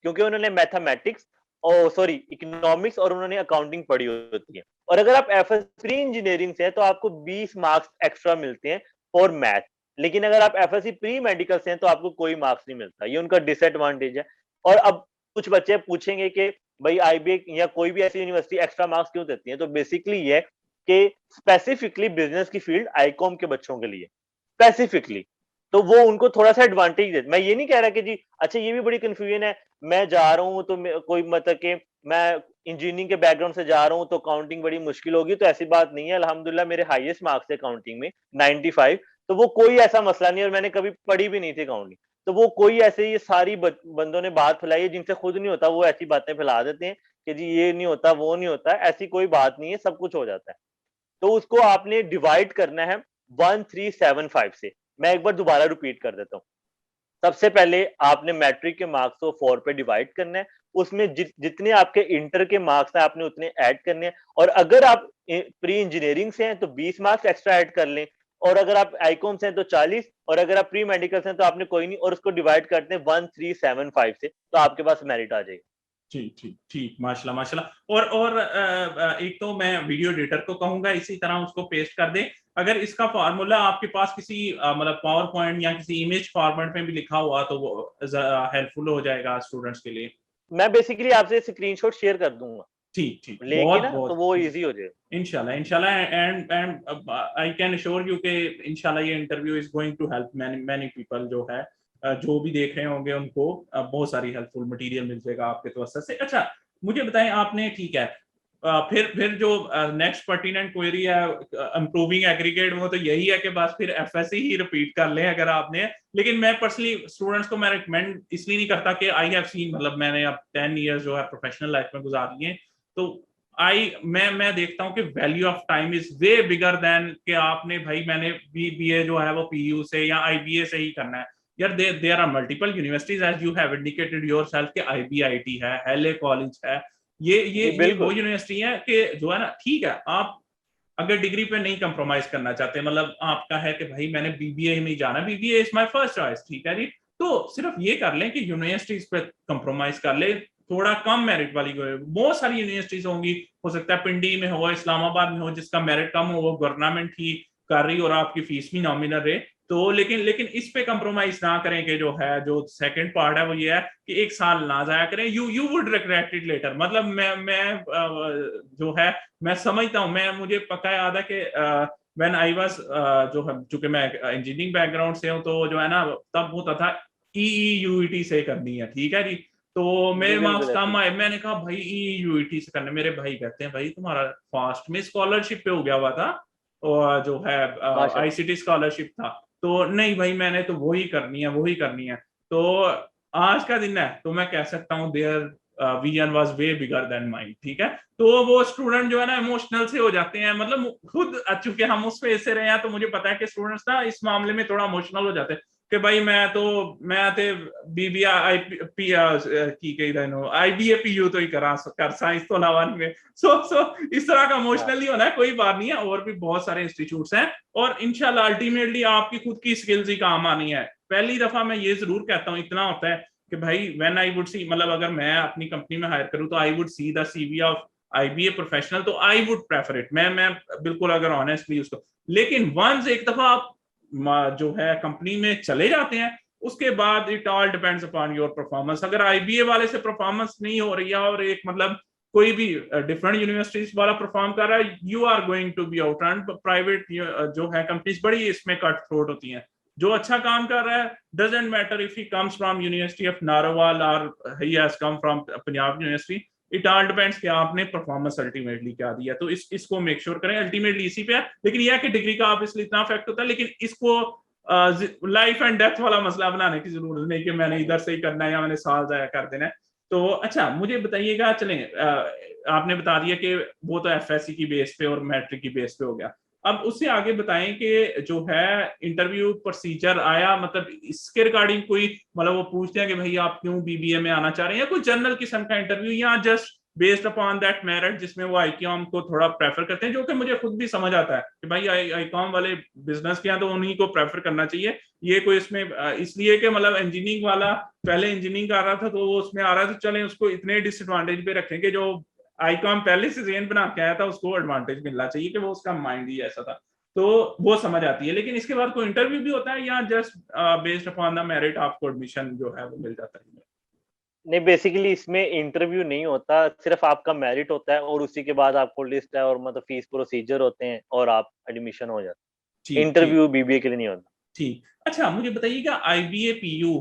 क्योंकि उन्होंने मैथमेटिक्स और सॉरी इकोनॉमिक्स और उन्होंने अकाउंटिंग पढ़ी होती है। और अगर आप एफएस प्री इंजीनियरिंग से हैं, तो आपको 20 मार्क्स एक्स्ट्रा मिलते हैं फॉर मैथ। लेकिन अगर आप एफएससी प्री मेडिकल से हैं, तो आपको कोई मार्क्स नहीं मिलता। ये उनका डिसएडवांटेज है। और अब कुछ बच्चे पूछेंगे कि भाई आईबीए या कोई भी ऐसी यूनिवर्सिटी एक्स्ट्रा मार्क्स क्यों देती है? तो बेसिकली ये है कि स्पेसिफिकली बिजनेस की फील्ड आईकॉम के बच्चों के लिए स्पेसिफिकली, तो वो उनको थोड़ा-सा एडवांटेज देते। मैं ये नहीं कह रहा कि जी, अच्छा ये भी बड़ी कन्फ्यूजन है, मैं जा रहा हूँ तो मैं कोई मतलब कि मैं इंजीनियरिंग के बैकग्राउंड से जा रहा हूँ तो अकाउंटिंग बड़ी मुश्किल होगी, तो ऐसी बात नहीं है। अल्हम्दुलिल्लाह मेरे हाईएस्ट मार्क्स थे अकाउंटिंग में 95, तो वो कोई ऐसा मसला नहीं है, और मैंने कभी पढ़ी भी नहीं थी अकाउंटिंग। तो वो कोई ऐसे ये सारी बंदों ने बात फैलाई है जिनसे खुद नहीं होता, वो ऐसी बातें फैला देते हैं कि जी ये नहीं होता, वो नहीं होता, ऐसी कोई बात नहीं है, सब कुछ हो जाता है। तो उसको आपने डिवाइड करना है 1375 से। मैं एक बार दोबारा रिपीट कर देता हूँ। सबसे पहले आपने मैट्रिक के मार्क्स को 4 पे डिवाइड करना है। उसमें जितने आपके इंटर के मार्क्स हैं, आपने उतने ऐड करने हैं। और अगर आप प्री इंजीनियरिंग से हैं, तो 20 मार्क्स एक्स्ट्रा ऐड कर लें। और अगर आप आईकॉम से हैं तो 40, और अगर आप प्री मेडिकल से हैं तो आपने कोई नहीं, और उसको डिवाइड करते हैं 1375 से, तो आपके पास मेरिट आ जाएगा। ठीक ठीक ठीक, माशाल्लाह माशाल्लाह। और एक तो मैं वीडियो एडिटर को कहूंगा इसी तरह उसको पेस्ट कर दे। अगर इसका फार्मूला आपके पास किसी मतलब पावर पॉइंट या किसी इमेज फॉर्मेट में भी लिखा हुआ तो वो हेल्पफुल हो जाएगा स्टूडेंट्स के लिए। मैं बेसिकली आपसे स्क्रीनशॉट शेयर कर दूंगा, ठीक ठीक, लेके बहुत ना, तो बहुत वो जी, इजी हो जाएगा। इंशाल्लाह इंशाल्लाह। And I can assure you कि इंशाल्लाह ये interview is going to help many many people, जो है जो भी देख रहे होंगे उनको बहुत सारी हेल्पफुल मटेरियल मिल जाएगा आपके तवज्जो से। अच्छा मुझे बताएं, आपने ठीक है फिर जो नेक्स्ट पर्टिनेंट क्वेरी है इम्प्रूविंग एग्रीगेट, वो तो यही है कि बस फिर एफएससी ही रिपीट कर लें अगर आपने। लेकिन मैं पर्सनली स्टूडेंट्स को मैं रिकमेंड इसलिए नहीं करता कि आई हैव सीन, मतलब मैंने अब 10 इयर्स जो है प्रोफेशनल लाइफ में गुजार लिए, तो मैं देखता हूँ कि value of time is way bigger than कि आपने भाई मैंने बीए जो है वो पीयू से या आईबीए से ही करना है। यार there are multiple universities as you have indicated yourself कि आईबीआईटी है, एलए कॉलेज है, जी ये वो बिल्कुल। यूनिवर्सिटी है कि जो है ना, ठीक है आप अगर डिग्री पे नहीं कंप्रोमाइज करना चाहते, मतलब आपका है कि भाई मैंने बीबीए में ही जाना, BBA is my first choice, ठीक है जी, तो सिर्फ ये कर लें कि यूनिवर्सिटीज पे कंप्रोमाइज कर ले, थोड़ा कम मेरिट वाली बहुत सारी यूनिवर्सिटीज होंगी, हो सकता है पिंडी में हो, इस्लामाबाद में हो, जिसका मेरिट कम हो, वो गवर्नमेंट ही कर रही और आपकी फीस भी नॉमिनल रहे, तो लेकिन लेकिन इस पे कंप्रोमाइज ना करें कि जो है, जो सेकंड पार्ट है वो ये है कि एक साल ना जाया करें, you would regret it later. मतलब मैं जो है मैं समझता हूँ, मैं मुझे पक्का याद है कि व्हेन आई वाज जो है, चूंकि मैं इंजीनियरिंग बैकग्राउंड से हूँ, तो जो है ना तब होता था EEUET से करनी है, ठीक है जी। तो मेरे मार्क्स कम आए, मैंने कहा भाई EEUET से करने, मेरे भाई कहते हैं भाई तुम्हारा फास्ट में स्कॉलरशिप पे हो गया हुआ था, और जो है ICT स्कॉलरशिप था, तो नहीं भाई मैंने तो वही करनी है, वही करनी है। तो आज का दिन है तो मैं कह सकता हूँ their vision was way bigger than mine, ठीक है। तो वो स्टूडेंट जो है ना इमोशनल से हो जाते हैं, मतलब खुद चूंकि हम उस फेज से रहे हैं तो मुझे पता है कि स्टूडेंट्स ना इस मामले में थोड़ा इमोशनल हो जाते हैं कि भाई मैं ते BBI पी की कही रहनो IBA PU तो ही कर साइंस तो अलावा नहीं में, सो इस तरह का इमोशनली होना है, कोई बात नहीं है, और भी बहुत सारे इंस्टीट्यूट्स हैं, और इंशाल्लाह अल्टीमेटली आपकी खुद की स्किल्स ही काम आनी है। पहली दफा मैं ये जरूर कहता हूँ, इतना होता है कि भाई व्हेन आई वुड सी, मतलब अगर मैं अपनी कंपनी में हायर करूँ तो I would see the CV of IBA professional, तो आई वुड प्रेफर इट, मैं बिल्कुल अगर ऑनेस्टली उसको, लेकिन वंस एक दफा आप जो है कंपनी में चले जाते हैं उसके बाद it all depends upon your performance. अगर IBA वाले से परफॉर्मेंस नहीं हो रही है और एक मतलब कोई भी डिफरेंट यूनिवर्सिटीज वाला परफॉर्म कर रहा है, you are going to be out. And private जो है कंपनीज बड़ी इसमें कट थ्रोट होती हैं, जो अच्छा काम कर रहा है doesn't matter if he comes from university of Narowal और he has come from Punjab university, it all depends कि आपने परफॉर्मेंस अल्टीमेटली क्या दिया। तो इसको मेक श्योर करें, अल्टीमेटली इसी पे है। लेकिन यह कि डिग्री का ऑब्वियसली इतना इफेक्ट होता है, लेकिन इसको लाइफ एंड डेथ वाला मसला बनाने की जरूरत नहीं कि मैंने इधर से ही करना है या मैंने साल जाया कर देना है। तो अच्छा मुझे बताइएगा, चलें आपने बता दिया कि वो तो FSC की बेस पे और मैट्रिक की बेस पे हो गया, अब उससे आगे बताएं कि जो है इंटरव्यू प्रोसीजर आया, मतलब इसके रिगार्डिंग कोई, मतलब वो पूछते हैं कि भाई आप क्यों BBA में आना चाह रहे हैं, या कोई जनरल किस्म का इंटरव्यू, या just based upon that merit जिसमें वो ICOM को थोड़ा प्रेफर करते हैं, जो कि मुझे खुद भी समझ आता है कि भाई ICOM वाले बिजनेस के हैं तो उन्हीं को प्रेफर करना चाहिए। ये कोई इसमें इसलिए कि मतलब इंजीनियरिंग वाला पहले इंजीनियरिंग कर रहा था तो वो उसमें आ रहा था, चलें उसको इतने डिसएडवांटेज पे रखें कि जो ICOM पहले से जेन बना के आया था उसको एडवांटेज मिलना चाहिए कि वो उसका माइंड ही ऐसा था, तो वो समझ आती है। लेकिन इसके बाद कोई इंटरव्यू भी होता है या just based upon the merit आपको एडमिशन जो है वो मिल जाता है? नहीं, बेसिकली इसमें इंटरव्यू नहीं होता, सिर्फ आपका मेरिट होता है और उसी के बाद आपको लिस्ट है और मतलब फीस प्रोसीजर होते हैं और आप एडमिशन हो जाते हैं। ठीक ठीक इंटरव्यू BBA के लिए नहीं होता। ठीक। अच्छा मुझे बताइएगा IBA PU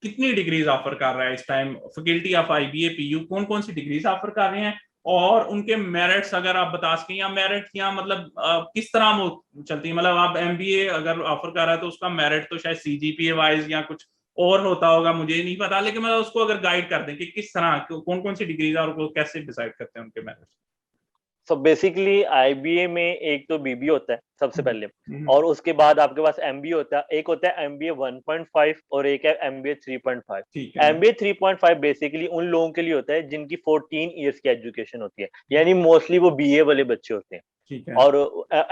कितनी डिग्रीज ऑफर कर रहा है इस time? Faculty of IBA PU कौन कौन सी डिग्रीज ऑफर कर रहे हैं, और उनके मेरिट्स अगर आप बता सकें, या मेरिट या मतलब किस तरह वो चलती है, मतलब आप MBA अगर ऑफर कर रहा है तो उसका मेरिट तो शायद CGPA वाइज या कुछ और होता होगा, मुझे नहीं पता, लेकिन मतलब उसको अगर गाइड कर दें कि किस तरह कौन कौन सी डिग्रीज और वो कैसे डिसाइड करते हैं उनके मेरिट्स। सो बेसिकली IBA में एक तो BBA होता है सबसे पहले, हम्म, और उसके बाद आपके पास MBA होता है, एक होता है MBA 1.5 और एक है MBA 3.5। ठीक है MBA 3.5 बेसिकली उन लोगों के लिए होता है जिनकी 14 इयर्स की एजुकेशन होती है, यानी मोस्टली वो BA वाले बच्चे होते हैं। ठीक है। और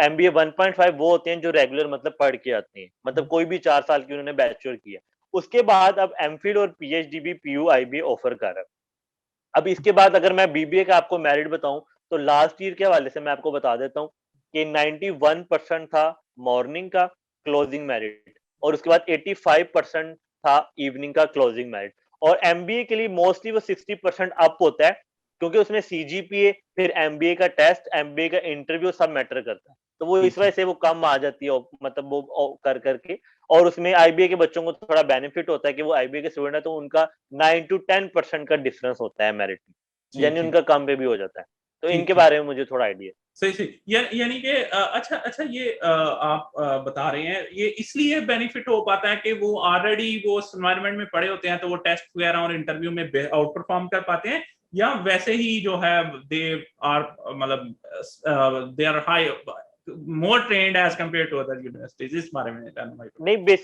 MBA 1.5 वो होते हैं जो रेगुलर मतलब पढ़ के आते हैं, मतलब कोई भी 4 साल की उन्होंने बैचलर किया। उसके बाद अब MPhil और PhD भी PU IBA ऑफर कर रहा है। अब इसके बाद अगर मैं BBA का आपको मेरिट बताऊं तो लास्ट ईयर के हवाले से मैं आपको बता देता हूं कि 91% था मॉर्निंग का क्लोजिंग मेरिट, और उसके बाद 85% था इवनिंग का क्लोजिंग मेरिट। और MBA के लिए मोस्टली वो 60% अप होता है, क्योंकि उसमें CGPA, फिर MBA का टेस्ट, MBA का इंटरव्यू सब मैटर करता है, तो वो इस वजह से वो कम आ जाती है, मतलब वो कर करके। और उसमें IBA के बच्चों को थोड़ा बेनिफिट होता है कि वो IBA के स्टूडेंट है, तो उनका 9 to 10% का डिफरेंस होता है मेरिट में, ठीक यानी ठीक उनका कम पे भी हो जाता है। तो ठीक इनके ठीक। बारे में मुझे थोड़ा आइडिया है। सही सही, यानी कि अच्छा अच्छा, ये आप बता रहे हैं ये इसलिए बेनिफिट हो पाता है कि वो ऑलरेडी वो उस एनवायरनमेंट में पड़े होते हैं तो वो टेस्ट वगैरह और इंटरव्यू में आउट परफॉर्म कर पाते हैं, या वैसे ही जो है दे आर मतलब they are high more trained as compare to other universities, इस बारे में जानना भाई। नहीं,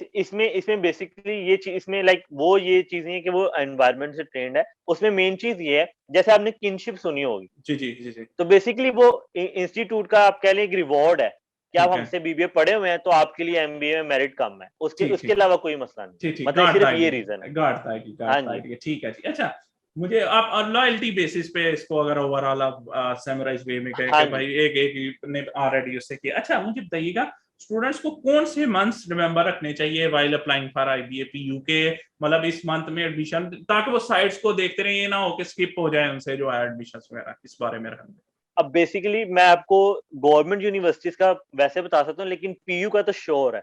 इसमें बेसिकली ये चीज, इसमें लाइक वो ये चीजें हैं कि वो एनवायरनमेंट से ट्रेंड है। उसमें मेन चीज ये है, जैसे आपने किनशिप सुनी होगी, जी जी जी जी। तो बेसिकली वो इंस्टीट्यूट का आप कह लें एक रिवॉर्ड है कि आप ठीक है। हमसे BBA पढ़े हुए हैं तो आपके लिए MBA में मेरिट कम है, उसके ठीक उसके ठीक अलावा कोई मसला नहीं, ठीक ठीक, मतलब गांठ सिर्फ ये आएगी, रीजन है। गांठ आएगी, हाँ गांठ जी। आएगी, ठीक है जी। अच्छा मुझे आप लॉयल्टी बेसिस पे इसको अगर ओवरऑल आप समराइज वे में कहें हाँ कि जी। भाई एक ने ऑलरेडी उससे किया, अच्छा मुझे बताइएगा स्टूडेंट्स को कौन से मंथ्स रिमेंबर रखने चाहिए while applying for IBA PU के, मतलब इस मंथ में एडमिशन, ताकि वो साइट्स को देखते रहे, ये ना हो कि स्किप हो जाए उनसे जो है एडमिशन वगैरह, इस बारे में रखना। अब बेसिकली मैं आपको गवर्नमेंट यूनिवर्सिटीज का वैसे बता सकता हूँ, लेकिन PU का तो श्योर है।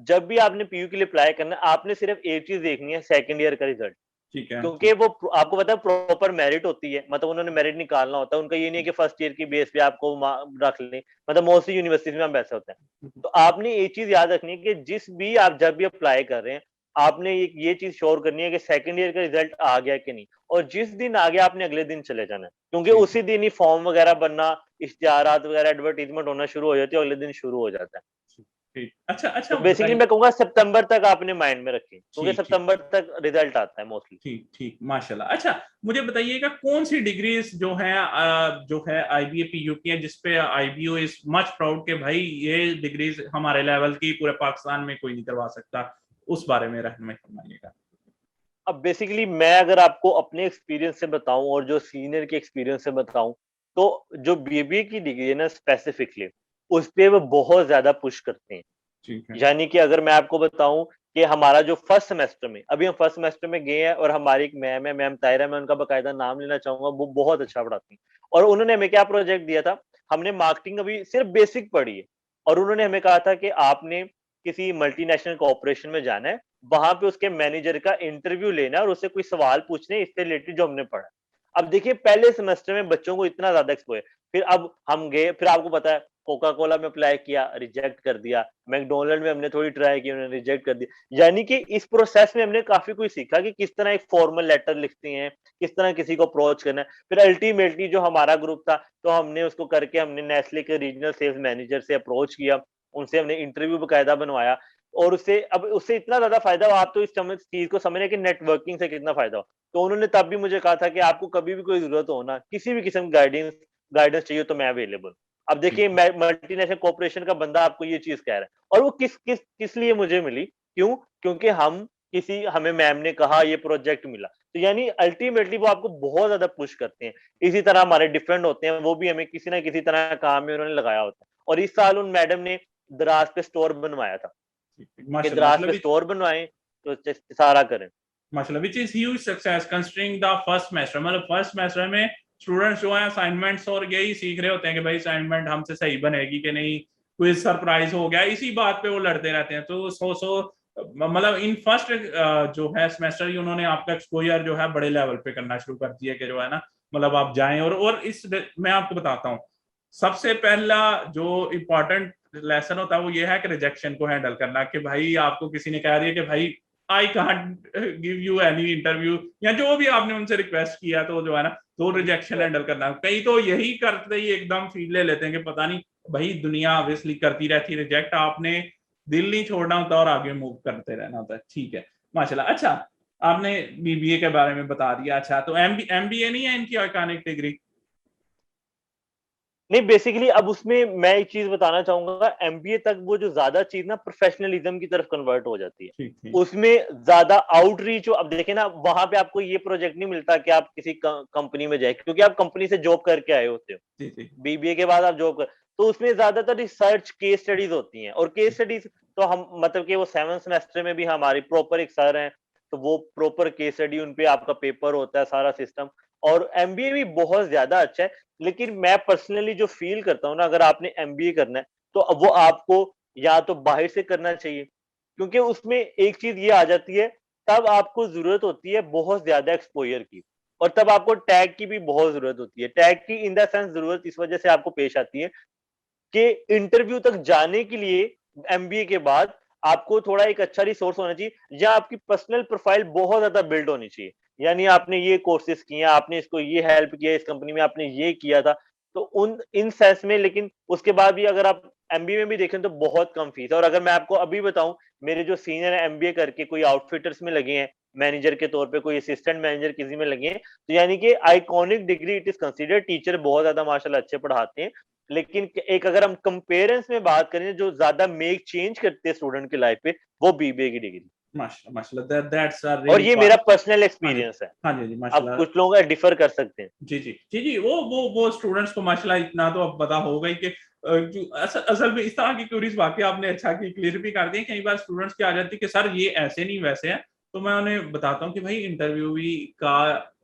जब भी आपने पीयू के लिए अप्लाई करना है, आपने सिर्फ एक चीज देखनी है, सेकंड ईयर का रिजल्ट। ठीक है। क्योंकि वो आपको पता है प्रॉपर मेरिट होती है, मतलब उन्होंने मेरिट निकालना होता है, उनका ये नहीं है कि फर्स्ट ईयर की बेस पे आपको रख लें, मतलब मोस्टली यूनिवर्सिटीज में हम वैसे होता है। तो आपने एक चीज याद रखनी है कि जब भी अप्लाई कर रहे हैं, आपने ये चीज श्योर करनी है कि सेकंड ईयर का रिजल्ट आ गया कि नहीं, और जिस दिन आ गया आपने अगले दिन चले जाना है, क्योंकि ठीक उसी दिन ही फॉर्म वगैरह बनना, इश्तिहारात वगैरह, एडवर्टीजमेंट होना शुरू हो जाती है, अगले दिन शुरू हो जाता है। ठीक। अच्छा अच्छा तो बेसिकली बताइए। मैं कहूंगा सितंबर तक आपने माइंड में रखें, क्योंकि ठीक ठीक सितंबर तक रिजल्ट आता है मोस्टली। ठीक ठीक, माशाल्लाह। अच्छा, मुझे बताइएगा कौन सी डिग्रीज जो है आईबीए पीयू की है, जिसपे आईबीओ इज मच प्राउड के भाई ये डिग्रीज हमारे लेवल की पूरे पाकिस्तान में कोई नहीं करवा सकता, उस बारे में रहनुमाई फरमाइएगा। अब बेसिकली मैं अगर आपको अपने एक्सपीरियंस से बताऊं और जो सीनियर के एक्सपीरियंस से बताऊं, तो जो बीबीए की डिग्री है ना स्पेसिफिकली, उस पे वो बहुत ज्यादा पुश करते हैं। ठीक है। यानी कि अगर मैं आपको बताऊं कि हमारा जो फर्स्ट सेमेस्टर में, अभी हम फर्स्ट सेमेस्टर में गए हैं, और हमारी एक मैम है, मैम तायरा, मैं उनका बकायदा नाम लेना चाहूंगा, वो बहुत अच्छा पढ़ाती हैं। और उन्होंने हमें क्या प्रोजेक्ट दिया था, हमने मार्केटिंग अभी सिर्फ बेसिक पढ़ी है, और उन्होंने हमें कहा था कि आपने किसी मल्टीनेशनल कॉर्पोरेशन में जाना है, वहां पे उसके मैनेजर का इंटरव्यू लेना है और उससे कोई सवाल पूछने हैं इससे रिलेटेड जो हमने पढ़ा। अब देखिए पहले सेमेस्टर में बच्चों को इतना ज्यादा एक्सपोजर, फिर अब हम गए, फिर आपको पता है कोका कोला में अप्लाई किया, रिजेक्ट कर दिया, मैकडोनल्ड में हमने थोड़ी ट्राई की, उन्होंने रिजेक्ट कर दिया। यानी कि इस प्रोसेस में हमने काफी कुछ सीखा कि किस तरह एक फॉर्मल लेटर लिखते हैं, किस तरह किसी को अप्रोच करना है। फिर अल्टीमेटली जो हमारा ग्रुप था, तो हमने उसको करके हमने नेस्ले के रीजनल सेल्स मैनेजर से अप्रोच किया, उनसे हमने इंटरव्यू बकायदा बनवाया, और उससे इतना ज्यादा फायदा हुआ, आप तो इस चीज को समझ रहे हैं कि नेटवर्किंग से कितना फायदा हो। तो उन्होंने तब भी मुझे कहा था कि आपको कभी भी कोई जरूरत हो ना, किसी भी किस्म की गाइडेंस गाइडेंस चाहिए तो मैं अवेलेबल। अब देखिए ठीक मल्टीनेशनल कॉर्पोरेशन का बंदा आपको ये चीज कह रहा है, और वो किस किस किस लिए मुझे मिली, क्यों? क्योंकि हमें मैम ने कहा ये प्रोजेक्ट मिला, तो यानी अल्टीमेटली वो आपको बहुत ज्यादा पुश करते हैं। इसी तरह हमारे डिफरेंट होते हैं, वो भी हमें किसी ना किसी तरह काम में उन्होंने लगाया होता है। और इस साल उन मैडम ने दराज पे स्टोर बनवाया था, ठीक, कि माशाल्लाह, दराज पे मतलब स्टोर बनवाएं, तो सारा करें। माशाल्लाह, which is huge success considering the first semester। मतलब फर्स्ट सेमेस्टर में स्टूडेंट्स जो है असाइनमेंट्स और यही सीख रहे होते हैं कि भाई असाइनमेंट हमसे सही बनेगी कि नहीं, कोई सरप्राइज हो गया, इसी बात पे वो लड़ते रहते हैं। तो मतलब इन फर्स्ट जो है सेमेस्टर ही उन्होंने आपका एक्सपोजर जो है बड़े लेवल पे करना शुरू कर दिया कि जो है ना, मतलब आप जाएं। और इस मैं आपको बताता हूँ, सबसे पहला जो इम्पोर्टेंट लेसन होता है वो ये है कि रिजेक्शन को हैंडल करना, कि भाई आपको किसी ने कह दिया कि भाई I can't give you any interview, या जो भी आपने उनसे रिक्वेस्ट किया, तो जो है ना, तो रिजेक्शन हैंडल करना। कई तो यही करते ही एकदम फील ले लेते हैं कि पता नहीं, भाई दुनिया ऑब्वियसली करती रहती है रिजेक्ट, आपने दिल नहीं छोड़ना होता और आगे मूव करते रहना होता है। ठीक है, माशाल्लाह। अच्छा, आपने बीबीए के बारे में बता दिया। अच्छा, तो एमबीए नहीं है इनकी आइकॉनिक डिग्री? नहीं, बेसिकली अब उसमें मैं एक चीज बताना चाहूंगा, एमबीए तक वो जो ज्यादा चीज ना प्रोफेशनलिज्म की तरफ कन्वर्ट हो जाती है। ठीक ठीक उसमें ज्यादा आउटरीच, अब देखे ना, वहां पे आपको ये प्रोजेक्ट नहीं मिलता कि आप किसी कंपनी में जाए, क्योंकि आप कंपनी से जॉब करके आए होते हो, जी जी बीबीए के बाद आप जॉब कर, तो उसमें ज्यादातर रिसर्च केस स्टडीज होती हैं, और केस स्टडीज तो हम मतलब कि वो 7th सेमेस्टर में भी हमारी प्रॉपर एक सर हैं, तो वो प्रॉपर केस स्टडी, उनपे आपका पेपर होता है, सारा सिस्टम। और एमबीए भी बहुत ज्यादा अच्छा है, लेकिन मैं पर्सनली जो फील करता हूँ ना, अगर आपने एमबीए करना है, तो अब वो आपको या तो बाहर से करना चाहिए, क्योंकि उसमें एक चीज ये आ जाती है, तब आपको जरूरत होती है बहुत ज्यादा एक्सपोजर की, और तब आपको टैग की भी बहुत जरूरत होती है। टैग की इन द सेंस जरूरत इस वजह से आपको पेश आती है कि इंटरव्यू तक जाने के लिए एमबीए के बाद आपको थोड़ा एक अच्छा रिसोर्स होना चाहिए, या आपकी पर्सनल प्रोफाइल बहुत ज्यादा बिल्ड होनी चाहिए। यानी आपने ये कोर्सेज किए, आपने इसको ये हेल्प किया, इस कंपनी में आपने ये किया था, तो उन इन सेंस में। लेकिन उसके बाद भी अगर आप एमबीए में भी देखें तो बहुत कम फीस है। और अगर मैं आपको अभी बताऊं, मेरे जो सीनियर एमबीए करके कोई आउटफिटर्स में लगे हैं मैनेजर के तौर पे, कोई असिस्टेंट मैनेजर किसी में लगे हैं, तो यानी कि iconic degree it is considered. Teacher बहुत ज्यादा माशाल्लाह अच्छे पढ़ाते हैं, लेकिन एक अगर हम कंपेरेंस में बात करें, जो ज्यादा मेक चेंज करते हैं स्टूडेंट की लाइफ पे, वो बीबीए की डिग्री। माशाल्लाह माशाल्लाह, दैट्स अ और रियली ये मेरा पॉइंट। पर्सनल हाँ जी, एक्सपीरियंस है, हाँ जी जी, अब माशाल्लाह। कुछ लोग डिफर कर सकते हैं। जी जी जी जी, वो स्टूडेंट्स को माशाल्लाह इतना तो अब पता होगा ही कि असल में इस तरह की क्यूरीज वाकई आपने अच्छा की क्लियर भी कर दी। कई बार स्टूडेंट्स की आ जाती है कि सर ये ऐसे नहीं वैसे है, तो मैं उन्हें बताता हूँ कि भाई इंटरव्यू भी का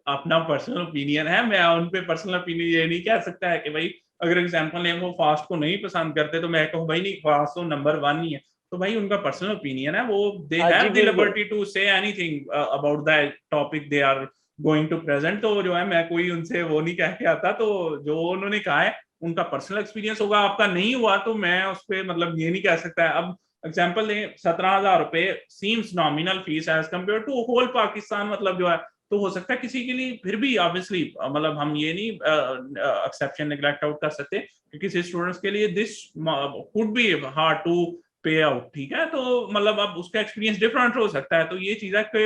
अपना पर्सनल ओपिनियन है, मैं उन पे पर्सनल ओपिनियन ये नहीं कह सकता है कि भाई, अगर एग्जाम्पल लें वो फास्ट को नहीं पसंद करते, तो मैं कहूँ भाई नहीं, फास्ट तो नंबर 1 ही है। तो भाई उनका पर्सनल ओपिनियन है, वो दे हाँ जी हैव द बिल्कुल। Liberty to say anything about the topic they are going to present. तो जो है मैं कोई उनसे वो नहीं कह के आता, तो जो उन्होंने कहा है उनका पर्सनल एक्सपीरियंस होगा, आपका नहीं हुआ तो मैं उस पर मतलब ये नहीं कह सकता है। अब एग्जाम्पल दें, 17,000 रुपए seems nominal fee as compare to whole Pakistan, मतलब जो है तो हो सकता है किसी के लिए फिर भी ऑब्वियसली मतलब हम ये नहीं एक्सेप्शन नेग्लेक्ट आउट कर सकते कि किसी स्टूडेंट्स के लिए this could be hard to pay out, ठीक है। तो मतलब अब उसका एक्सपीरियंस डिफरेंट हो सकता है। तो ये चीज है कि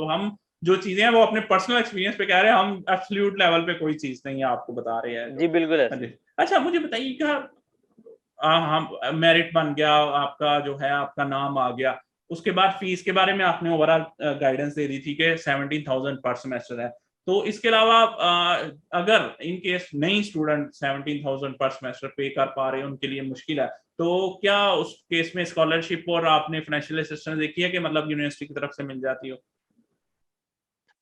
हम जो चीजें हैं वो अपने पर्सनल एक्सपीरियंस पे कह रहे हैं, हम एब्सोल्यूट लेवल पे कोई चीज नहीं है आपको बता रहे हैं जी जो। बिल्कुल हाँ ऐसे। जी। अच्छा मुझे बताइए क्या हम मेरिट बन गया, आपका जो है आपका नाम आ गया, उसके बाद फीस के बारे में आपने ओवरऑल गाइडेंस दे दी थी कि 17,000 पर सेमेस्टर है। तो इसके अलावा अगर इन केस नई स्टूडेंट 17,000 पर सेमेस्टर पे कर पा रहे हैं, उनके लिए मुश्किल है, तो क्या उस केस में स्कॉलरशिप और आपने फाइनेंशियल असिस्टेंस देखी है कि मतलब यूनिवर्सिटी की तरफ से मिल जाती हो?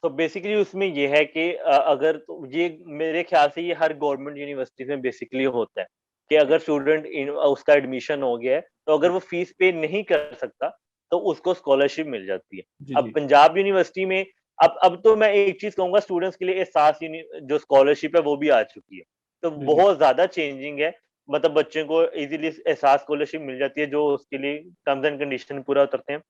तो बेसिकली उसमें ये है कि अगर तो ये मेरे ख्याल से ये हर गवर्नमेंट यूनिवर्सिटी में बेसिकली होता है कि अगर स्टूडेंट उसका एडमिशन हो गया है, तो अगर वो फीस पे नहीं कर सकता तो उसको स्कॉलरशिप मिल जाती है। जी अब जी पंजाब यूनिवर्सिटी में अब तो मैं एक चीज कहूंगा, स्टूडेंट्स के लिए एहसास जो स्कॉलरशिप है वो भी आ चुकी है, तो जी जी बहुत ज्यादा चेंजिंग है। मतलब बच्चे को इजीली एहसास स्कॉलरशिप मिल जाती है, जो उसके लिए टर्म्स एंड कंडीशन पूरा उतरते हैं।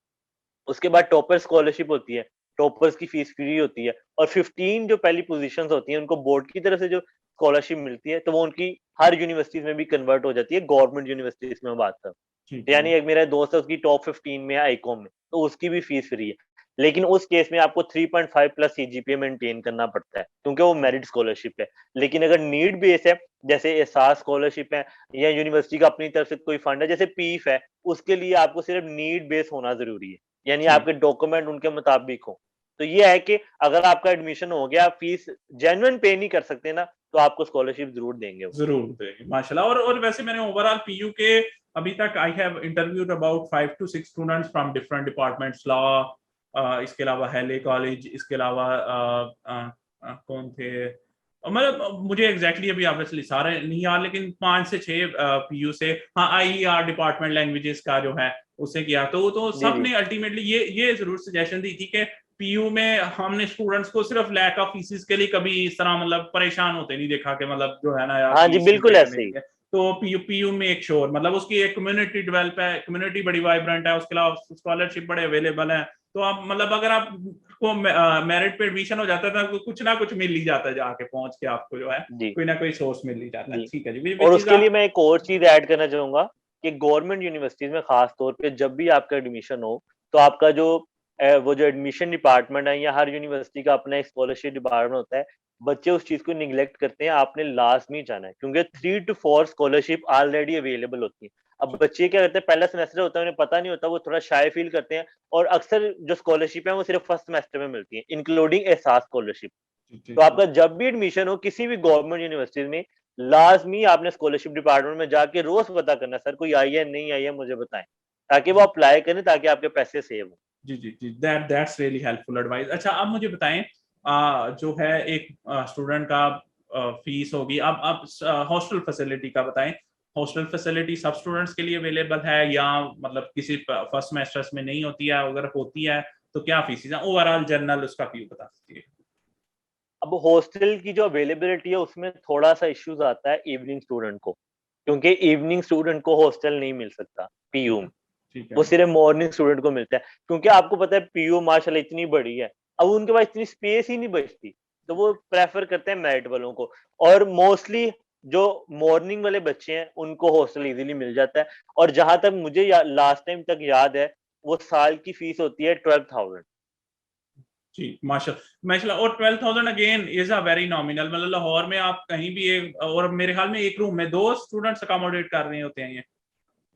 उसके बाद टॉपर स्कॉलरशिप होती है, टॉपर्स की फीस फ्री होती है, और 15 जो पहली पोजीशंस होती हैं उनको बोर्ड की तरफ से जो स्कॉलरशिप मिलती है, तो वो उनकी हर यूनिवर्सिटीज में भी कन्वर्ट हो जाती है, गवर्नमेंट यूनिवर्सिटीज में बात कर। ठीक है यानी एक मेरा दोस्त है, उसकी टॉप 15 में है आईकॉम में, तो उसकी भी फीस फ्री है। लेकिन उस केस में आपको 3.5 प्लस सीजीपीए मेंटेन करना पड़ता है, क्योंकि वो मेरिट स्कॉलरशिप है। लेकिन अगर नीड बेस है, जैसे एहसास स्कॉलरशिप है, या यूनिवर्सिटी का अपनी तरफ से कोई फंड है जैसे पीफ है, उसके लिए आपको सिर्फ नीड बेस होना जरूरी है, यानी ठीक। आपके डॉक्यूमेंट उनके मुताबिक हो। तो ये है कि अगर आपका एडमिशन हो गया, फीस जेन्युइन पे नहीं कर सकते ना, तो आपको स्कॉलरशिप जरूर देंगे वो। जरूर देंगे माशाल्लाह। और वैसे मैंने ओवरऑल पीयू के अभी तक I have interviewed about 5 to 6 students from different departments, law, इसके अलावा हेले कॉलेज, इसके अलावा कौन थे, मतलब मुझे एग्जैक्टली अभी ऑब्वियसली सारे नहीं याद, लेकिन 5 से 6 पीयू से। हाँ, आईईआर डिपार्टमेंट लैंग्वेजेस का जो है उससे किया, तो जी सब जी ने अल्टीमेटली ये जरूर सजेशन दी थी कि पीयू में हमने स्टूडेंट्स को सिर्फ लैक ऑफ फीसिस के लिए कभी इस तरह मतलब परेशान होते नहीं देखा कि मतलब जो है ना यार हाँ जी फीस नहीं बिल्कुल पे करने ऐसे ही। देंगे। तो पीयू में एक शोर मतलब उसकी एक कम्युनिटी डेवलप है, कम्युनिटी बड़ी वाइब्रेंट है, उसके अलावा स्कॉलरशिप बड़े अवेलेबल है। तो आप मतलब अगर आप को मेरिट पे एडमिशन हो जाता है तो कुछ ना कुछ मिल ही जाता है, जाके पहुंच के आपको जो है जी कोई ना कोई सोर्स मिल ही जाता है। जी। ठीक है जी, और विच इज उसके लिए आप। मैं एक और चीज ऐड करना चाहूंगा कि गवर्नमेंट यूनिवर्सिटीज में खास तौर पे जब भी आपका एडमिशन हो, तो आपका जो वो जो एडमिशन डिपार्टमेंट है, या हर यूनिवर्सिटी का अपना एक स्कॉलरशिप डिपार्टमेंट होता है, बच्चे उस चीज को निगलेक्ट करते हैं। आपने लाजमी जाना है, क्योंकि 3 to 4 स्कॉलरशिप ऑलरेडी अवेलेबल होती है। अब बच्चे क्या करते हैं, पहला सेमेस्टर होता है, उन्हें पता नहीं होता, वो थोड़ा शाय फील करते हैं, और अक्सर जो स्कॉलरशिप है वो सिर्फ फर्स्ट सेमेस्टर में मिलती है, इंक्लूडिंग एहसास स्कॉलरशिप। जी जी तो जी आपका जब भी एडमिशन हो किसी भी गवर्नमेंट यूनिवर्सिटी में, लाजमी आपने स्कॉलरशिप डिपार्टमेंट में जाके रोज पता करना, सर कोई आई है नहीं आई है मुझे बताएं, ताकि वो अप्लाई करें, ताकि आपके पैसे सेव हो। जी जी जी, दैट्स रियली हेल्पफुल एडवाइस। अच्छा अब मुझे बताएं, जो है एक स्टूडेंट का फीस होगी, अब हॉस्टल फैसिलिटी का बताएं। हॉस्टल फैसिलिटी सब स्टूडेंट्स के लिए अवेलेबल है या मतलब किसी फर्स्ट सेमेस्टर्स में नहीं होती है? अगर होती है तो क्या फीस है ओवरऑल जनरल, उसका व्यू बता सकती है? अब हॉस्टल की जो अवेलेबिलिटी है उसमें थोड़ा सा इश्यूज आता है इवनिंग स्टूडेंट को, क्योंकि इवनिंग स्टूडेंट को हॉस्टल नहीं मिल सकता पीयू ठीक में। है ठीक वो है। सिर्फ मॉर्निंग स्टूडेंट को मिलता है, क्योंकि आपको पता है पीयू माशाल्लाह इतनी बड़ी है, अब उनके पास इतनी स्पेस ही नहीं बचती, तो वो प्रेफर करते हैं मेरिट वालों को। और मोस्टली जो मॉर्निंग वाले बच्चे हैं उनको हॉस्टल इजीली मिल जाता है। और जहां तक मुझे लास्ट टाइम तक याद है, वो साल की फीस होती है 12,000। जी माशाल्लाह माशाल्लाह। और 12,000 again is a very nominal, मतलब लाहौर में आप कहीं भी एक, और मेरे ख्याल में एक रूम में 2 स्टूडेंट्स अकोमोडेट कर रहे होते हैं ये।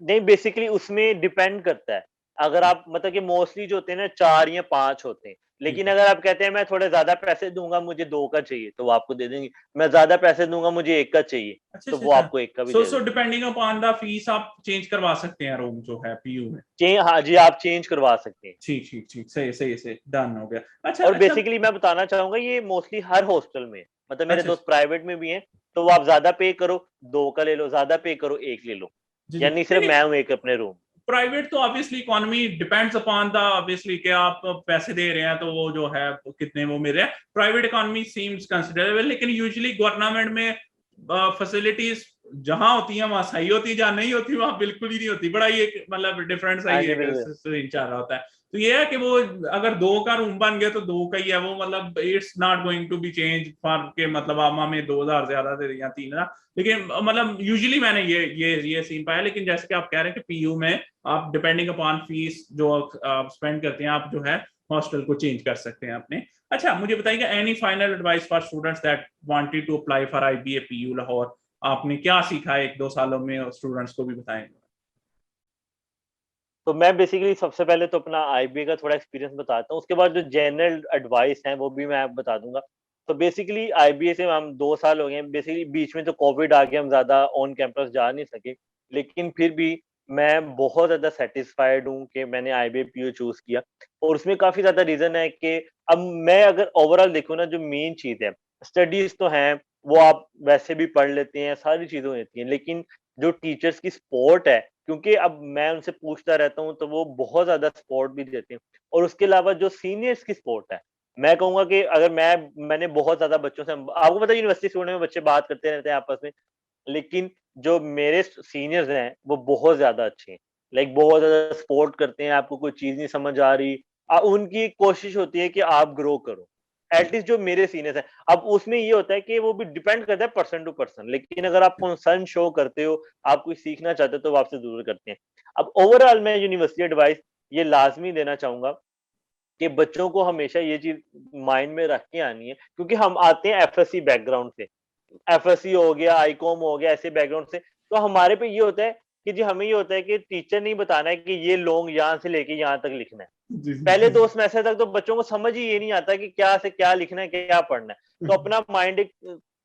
नहीं, बेसिकली उसमें डिपेंड करता है। अगर आप मतलब कि मोस्टली जो होते हैं ना 4 या 5 होते हैं। ठीक लेकिन है। अगर आप कहते हैं मैं थोड़े ज़्यादा पैसे दूँगा, मुझे 2 का चाहिए, तो वो आपको दे देंगे। मैं ज़्यादा पैसे दूँगा, मुझे 1 का चाहिए, अच्छा तो अच्छा वो अच्छा। आपको 1 का भी सो दे सो देंगे। डिपेंडिंग अपॉन द फीस आप चेंज करवा सकते हैं रूम जो है पीयू में। हाँ जी, आप चेंज करवा सकते हैं। ठीक ठीक ठीक, सही सही सही, डन हो गया। अच्छा और अच्छा। बेसिकली मैं बताना चाहूँगा ये मोस्टली हर हॉस्टल में है। मतलब मेरे अच्छा दोस्त प्राइवेट में भी हैं, तो वो आप ज़्यादा पे करो, 2 का ले लो, ज़्यादा पे करो 1 ले लो। जी जी, यानी नहीं सिर्फ नहीं, मैं हूँ 1 अपने रूम। प्राइवेट तो obviously economy depends upon the obviously कि आप पैसे दे रहे हैं तो वो जो है कितने वो मिल रहे हैं, प्राइवेट इकोनॉमी सीम्स कंसिडरेबल, लेकिन यूजुअली गवर्नमेंट में फैसिलिटीज जहां होती है वहां सही होती है, जहां नहीं होती वहां बिल्कुल ही नहीं होती। बड़ा ये मतलब डिफरेंस हाँ सही जी है बिल्कुल। कि चल रहा होता है। तो ये है कि वो अगर 2 का रूम बन गया तो 2 का ही है वो, मतलब it's not going to be change for के मतलब आप हमें 2000 ज्यादा दे या 3000, लेकिन मतलब यूजुअली मैंने ये सीन पाया। लेकिन जैसे कि आप कह रहे हैं कि पीयू में आप डिपेंडिंग अपॉन फीस जो आप स्पेंड करते हैं आप जो है हॉस्टल को चेंज कर सकते हैं अपने। अच्छा मुझे बताइए any final advice for students that wanted to apply for IBA PU Lahore, आपने क्या सीखा है 1-2 सालों में, स्टूडेंट्स को भी बताएंगे। तो मैं बेसिकली सबसे पहले तो अपना आईबीए का थोड़ा एक्सपीरियंस बताता हूँ, उसके बाद जो जनरल एडवाइस है वो भी मैं बता दूंगा। तो बेसिकली आईबीए से हम 2 साल हो गए, बेसिकली बीच में तो कोविड आ गया, हम ज्यादा ऑन कैंपस जा नहीं सके, लेकिन फिर भी मैं बहुत ज्यादा सेटिस्फाइड हूँ कि मैंने आईबीए पीयू चूज किया। और उसमें काफी ज्यादा रीजन है कि अब मैं अगर ओवरऑल देखूँ ना, जो मेन चीज है स्टडीज तो हैं, वो आप वैसे भी पढ़ लेते हैं, सारी चीजें होती हैं, लेकिन जो टीचर्स की सपोर्ट है, क्योंकि अब मैं उनसे पूछता रहता हूँ तो वो बहुत ज़्यादा सपोर्ट भी देते हैं। और उसके अलावा जो सीनियर्स की सपोर्ट है, मैं कहूँगा कि अगर मैंने बहुत ज़्यादा बच्चों से, आपको पता है यूनिवर्सिटी स्टूडेंट में बच्चे बात करते रहते हैं आपस में, लेकिन जो मेरे सीनियर्स हैं वो बहुत ज़्यादा अच्छे हैं। लाइक बहुत ज़्यादा सपोर्ट करते हैं, आपको कोई चीज़ नहीं समझ आ रही, उनकी कोशिश होती है कि आप ग्रो करो। एटलीस्ट जो मेरे सीनियर्स हैं, अब उसमें ये होता है कि वो भी डिपेंड करता है पर्सन टू पर्सन, लेकिन अगर आप कंसर्न शो करते हो, आप कुछ सीखना चाहते हो तो वो आपसे ज़रूर करते हैं। अब ओवरऑल मैं यूनिवर्सिटी एडवाइस ये लाज़मी देना चाहूँगा कि बच्चों को हमेशा ये चीज़ माइंड में रख के आनी है, क्योंकि हम आते हैं एफएससी बैकग्राउंड से। एफएससी हो गया, आईकॉम हो गया, ऐसे बैकग्राउंड से, तो हमारे पे ये होता है कि जी हमें ये होता है कि टीचर नहीं बताना है कि ये लॉन्ग यहाँ से लेके यहाँ तक लिखना है। जी पहले जी 2 सेमेस्टर तक तो बच्चों को समझ ही ये नहीं आता कि क्या से क्या लिखना है, क्या पढ़ना है। तो अपना माइंड एक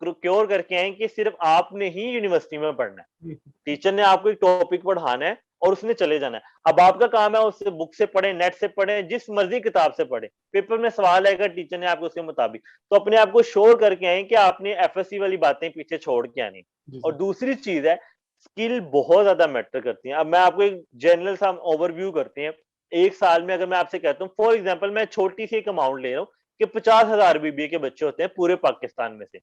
क्योर करके आएँ कि सिर्फ आपने ही यूनिवर्सिटी में पढ़ना है। टीचर ने आपको एक टॉपिक पढ़ाना है और उसने चले जाना है। अब आपका काम है उससे बुक से पढ़ें, नेट से पढ़ें, जिस मर्ज़ी किताब से पढ़ें। पेपर में सवाल आएगा, टीचर ने आपको उसके मुताबिक, तो अपने आप को श्योर करके आएँ कि आपने एफएससी वाली बातें पीछे छोड़ के आनी। जी और जी दूसरी चीज़ है, स्किल बहुत ज़्यादा मैटर करती है। अब मैं आपको एक जनरल सा ओवरव्यू करते हैं। 1 साल में अगर मैं आपसे कहता हूँ, फॉर एग्ज़ाम्पल मैं छोटी सी एक अमाउंट ले रहा हूँ कि 50,000 बीबीए के बच्चे होते हैं पूरे पाकिस्तान में से।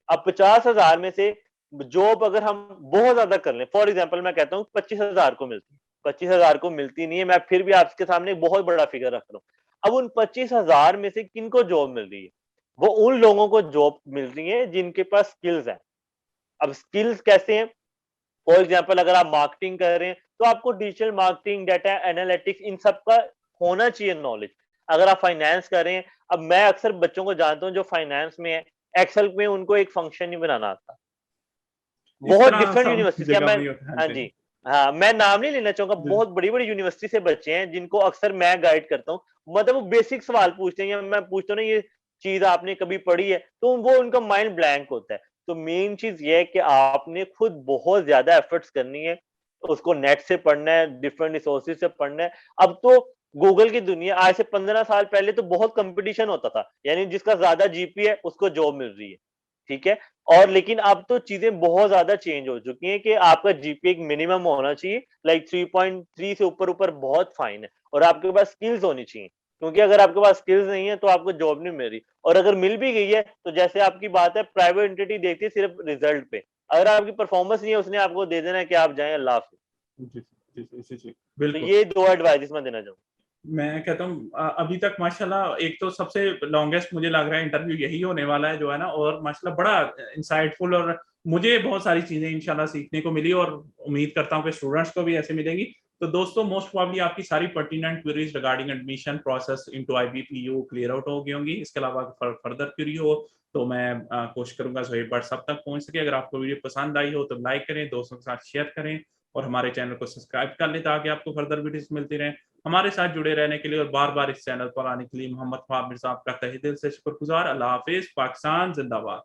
अब 50,000 में से जॉब अगर हम बहुत ज्यादा कर लें, फॉर एग्जाम्पल मैं कहता हूँ 25,000 को मिलती है, 25,000 को मिलती नहीं है, मैं फिर भी आपके सामने एक बहुत बड़ा फिगर रख रहा हूँ। अब उन 25,000 में से किनको जॉब मिल रही है? वो उन लोगों को जॉब मिल रही है जिनके पास स्किल्स है। अब स्किल्स कैसे हैं? फॉर एग्जाम्पल अगर आप मार्केटिंग कर रहे हैं तो आपको डिजिटल मार्केटिंग, डाटा एनालिटिक्स, इन सब का होना चाहिए नॉलेज। अगर आप फाइनेंस कर रहे हैं, अब मैं अक्सर बच्चों को जानता हूँ जो फाइनेंस में है, एक्सेल में उनको एक फंक्शन नहीं बनाना आता। इस बहुत तरह डिफरेंट सब यूनिवर्सिटी से, अब जगह मैं, भी होता है। हाँ हाँ जी जी, हाँ, मैं नाम नहीं लेना चाहूँगा, जी बहुत बड़ी-बड़ी यूनिवर्सिटी से बच्चे हैं जिनको अक्सर मैं गाइड करता हूँ। मतलब वो बेसिक सवाल पूछते हैं, या मैं पूछता हूँ ना ये चीज़ आपने कभी पढ़ी है? तो वो उनका माइंड ब्लैंक होता है। तो मेन चीज़ ये है कि आपने खुद बहुत ज़्यादा एफर्ट्स करनी है, उसको नेट से पढ़ना है, डिफरेंट रिसोर्सेज से पढ़ना है। अब तो गूगल की दुनिया, आज से 15 साल पहले तो बहुत कॉम्पिटिशन होता था, यानी जिसका ज़्यादा जीपीए है उसको जॉब मिल रही है, ठीक है? और लेकिन अब तो चीजें बहुत ज्यादा चेंज हो चुकी हैं कि आपका जीपीए एक मिनिमम होना चाहिए, लाइक 3.3 से ऊपर ऊपर बहुत फाइन है, और आपके पास स्किल्स होनी चाहिए, क्योंकि अगर आपके पास स्किल्स नहीं है तो आपको जॉब नहीं मिल रही, और अगर मिल भी गई है तो जैसे आपकी बात है, प्राइवेट एंटिटी देखती है सिर्फ रिजल्ट पे, अगर आपकी परफॉर्मेंस नहीं है उसने आपको दे देना है कि आप जाएं, अल्लाह हाफिज। जी जी जी जी जी तो बिल्कुल। ये 2 एडवाइस मैं देना चाहूंगा। मैं कहता हूँ अभी तक माशाल्लाह एक तो सबसे लॉन्गेस्ट मुझे लग रहा है इंटरव्यू यही होने वाला है जो है ना, और माशाल्लाह बड़ा इंसाइटफुल, और मुझे बहुत सारी चीजें इंशाल्लाह सीखने को मिली, और उम्मीद करता हूँ कि स्टूडेंट्स को भी ऐसे मिलेंगी। तो दोस्तों मोस्ट प्रॉब्ली आपकी सारी pertinent queries regarding admission process into IBPU clear out हो गई होंगी। इसके अलावा फर्दर क्वेरी हो तो मैं कोशिश करूंगा जोहेब बट सब तक पहुंच सके। अगर आपको वीडियो पसंद आई हो तो लाइक करें, दोस्तों के साथ शेयर करें, और हमारे चैनल को सब्सक्राइब कर लें ताकि आपको फर्दर वीडियोस मिलती रहें। हमारे साथ जुड़े रहने के लिए और बार बार इस चैनल पर आने के लिए मोहम्मद ख्वाब मिर्जा आपका तहे दिल से शुक्रगुजार। अल्लाह हाफिज, पाकिस्तान जिंदाबाद।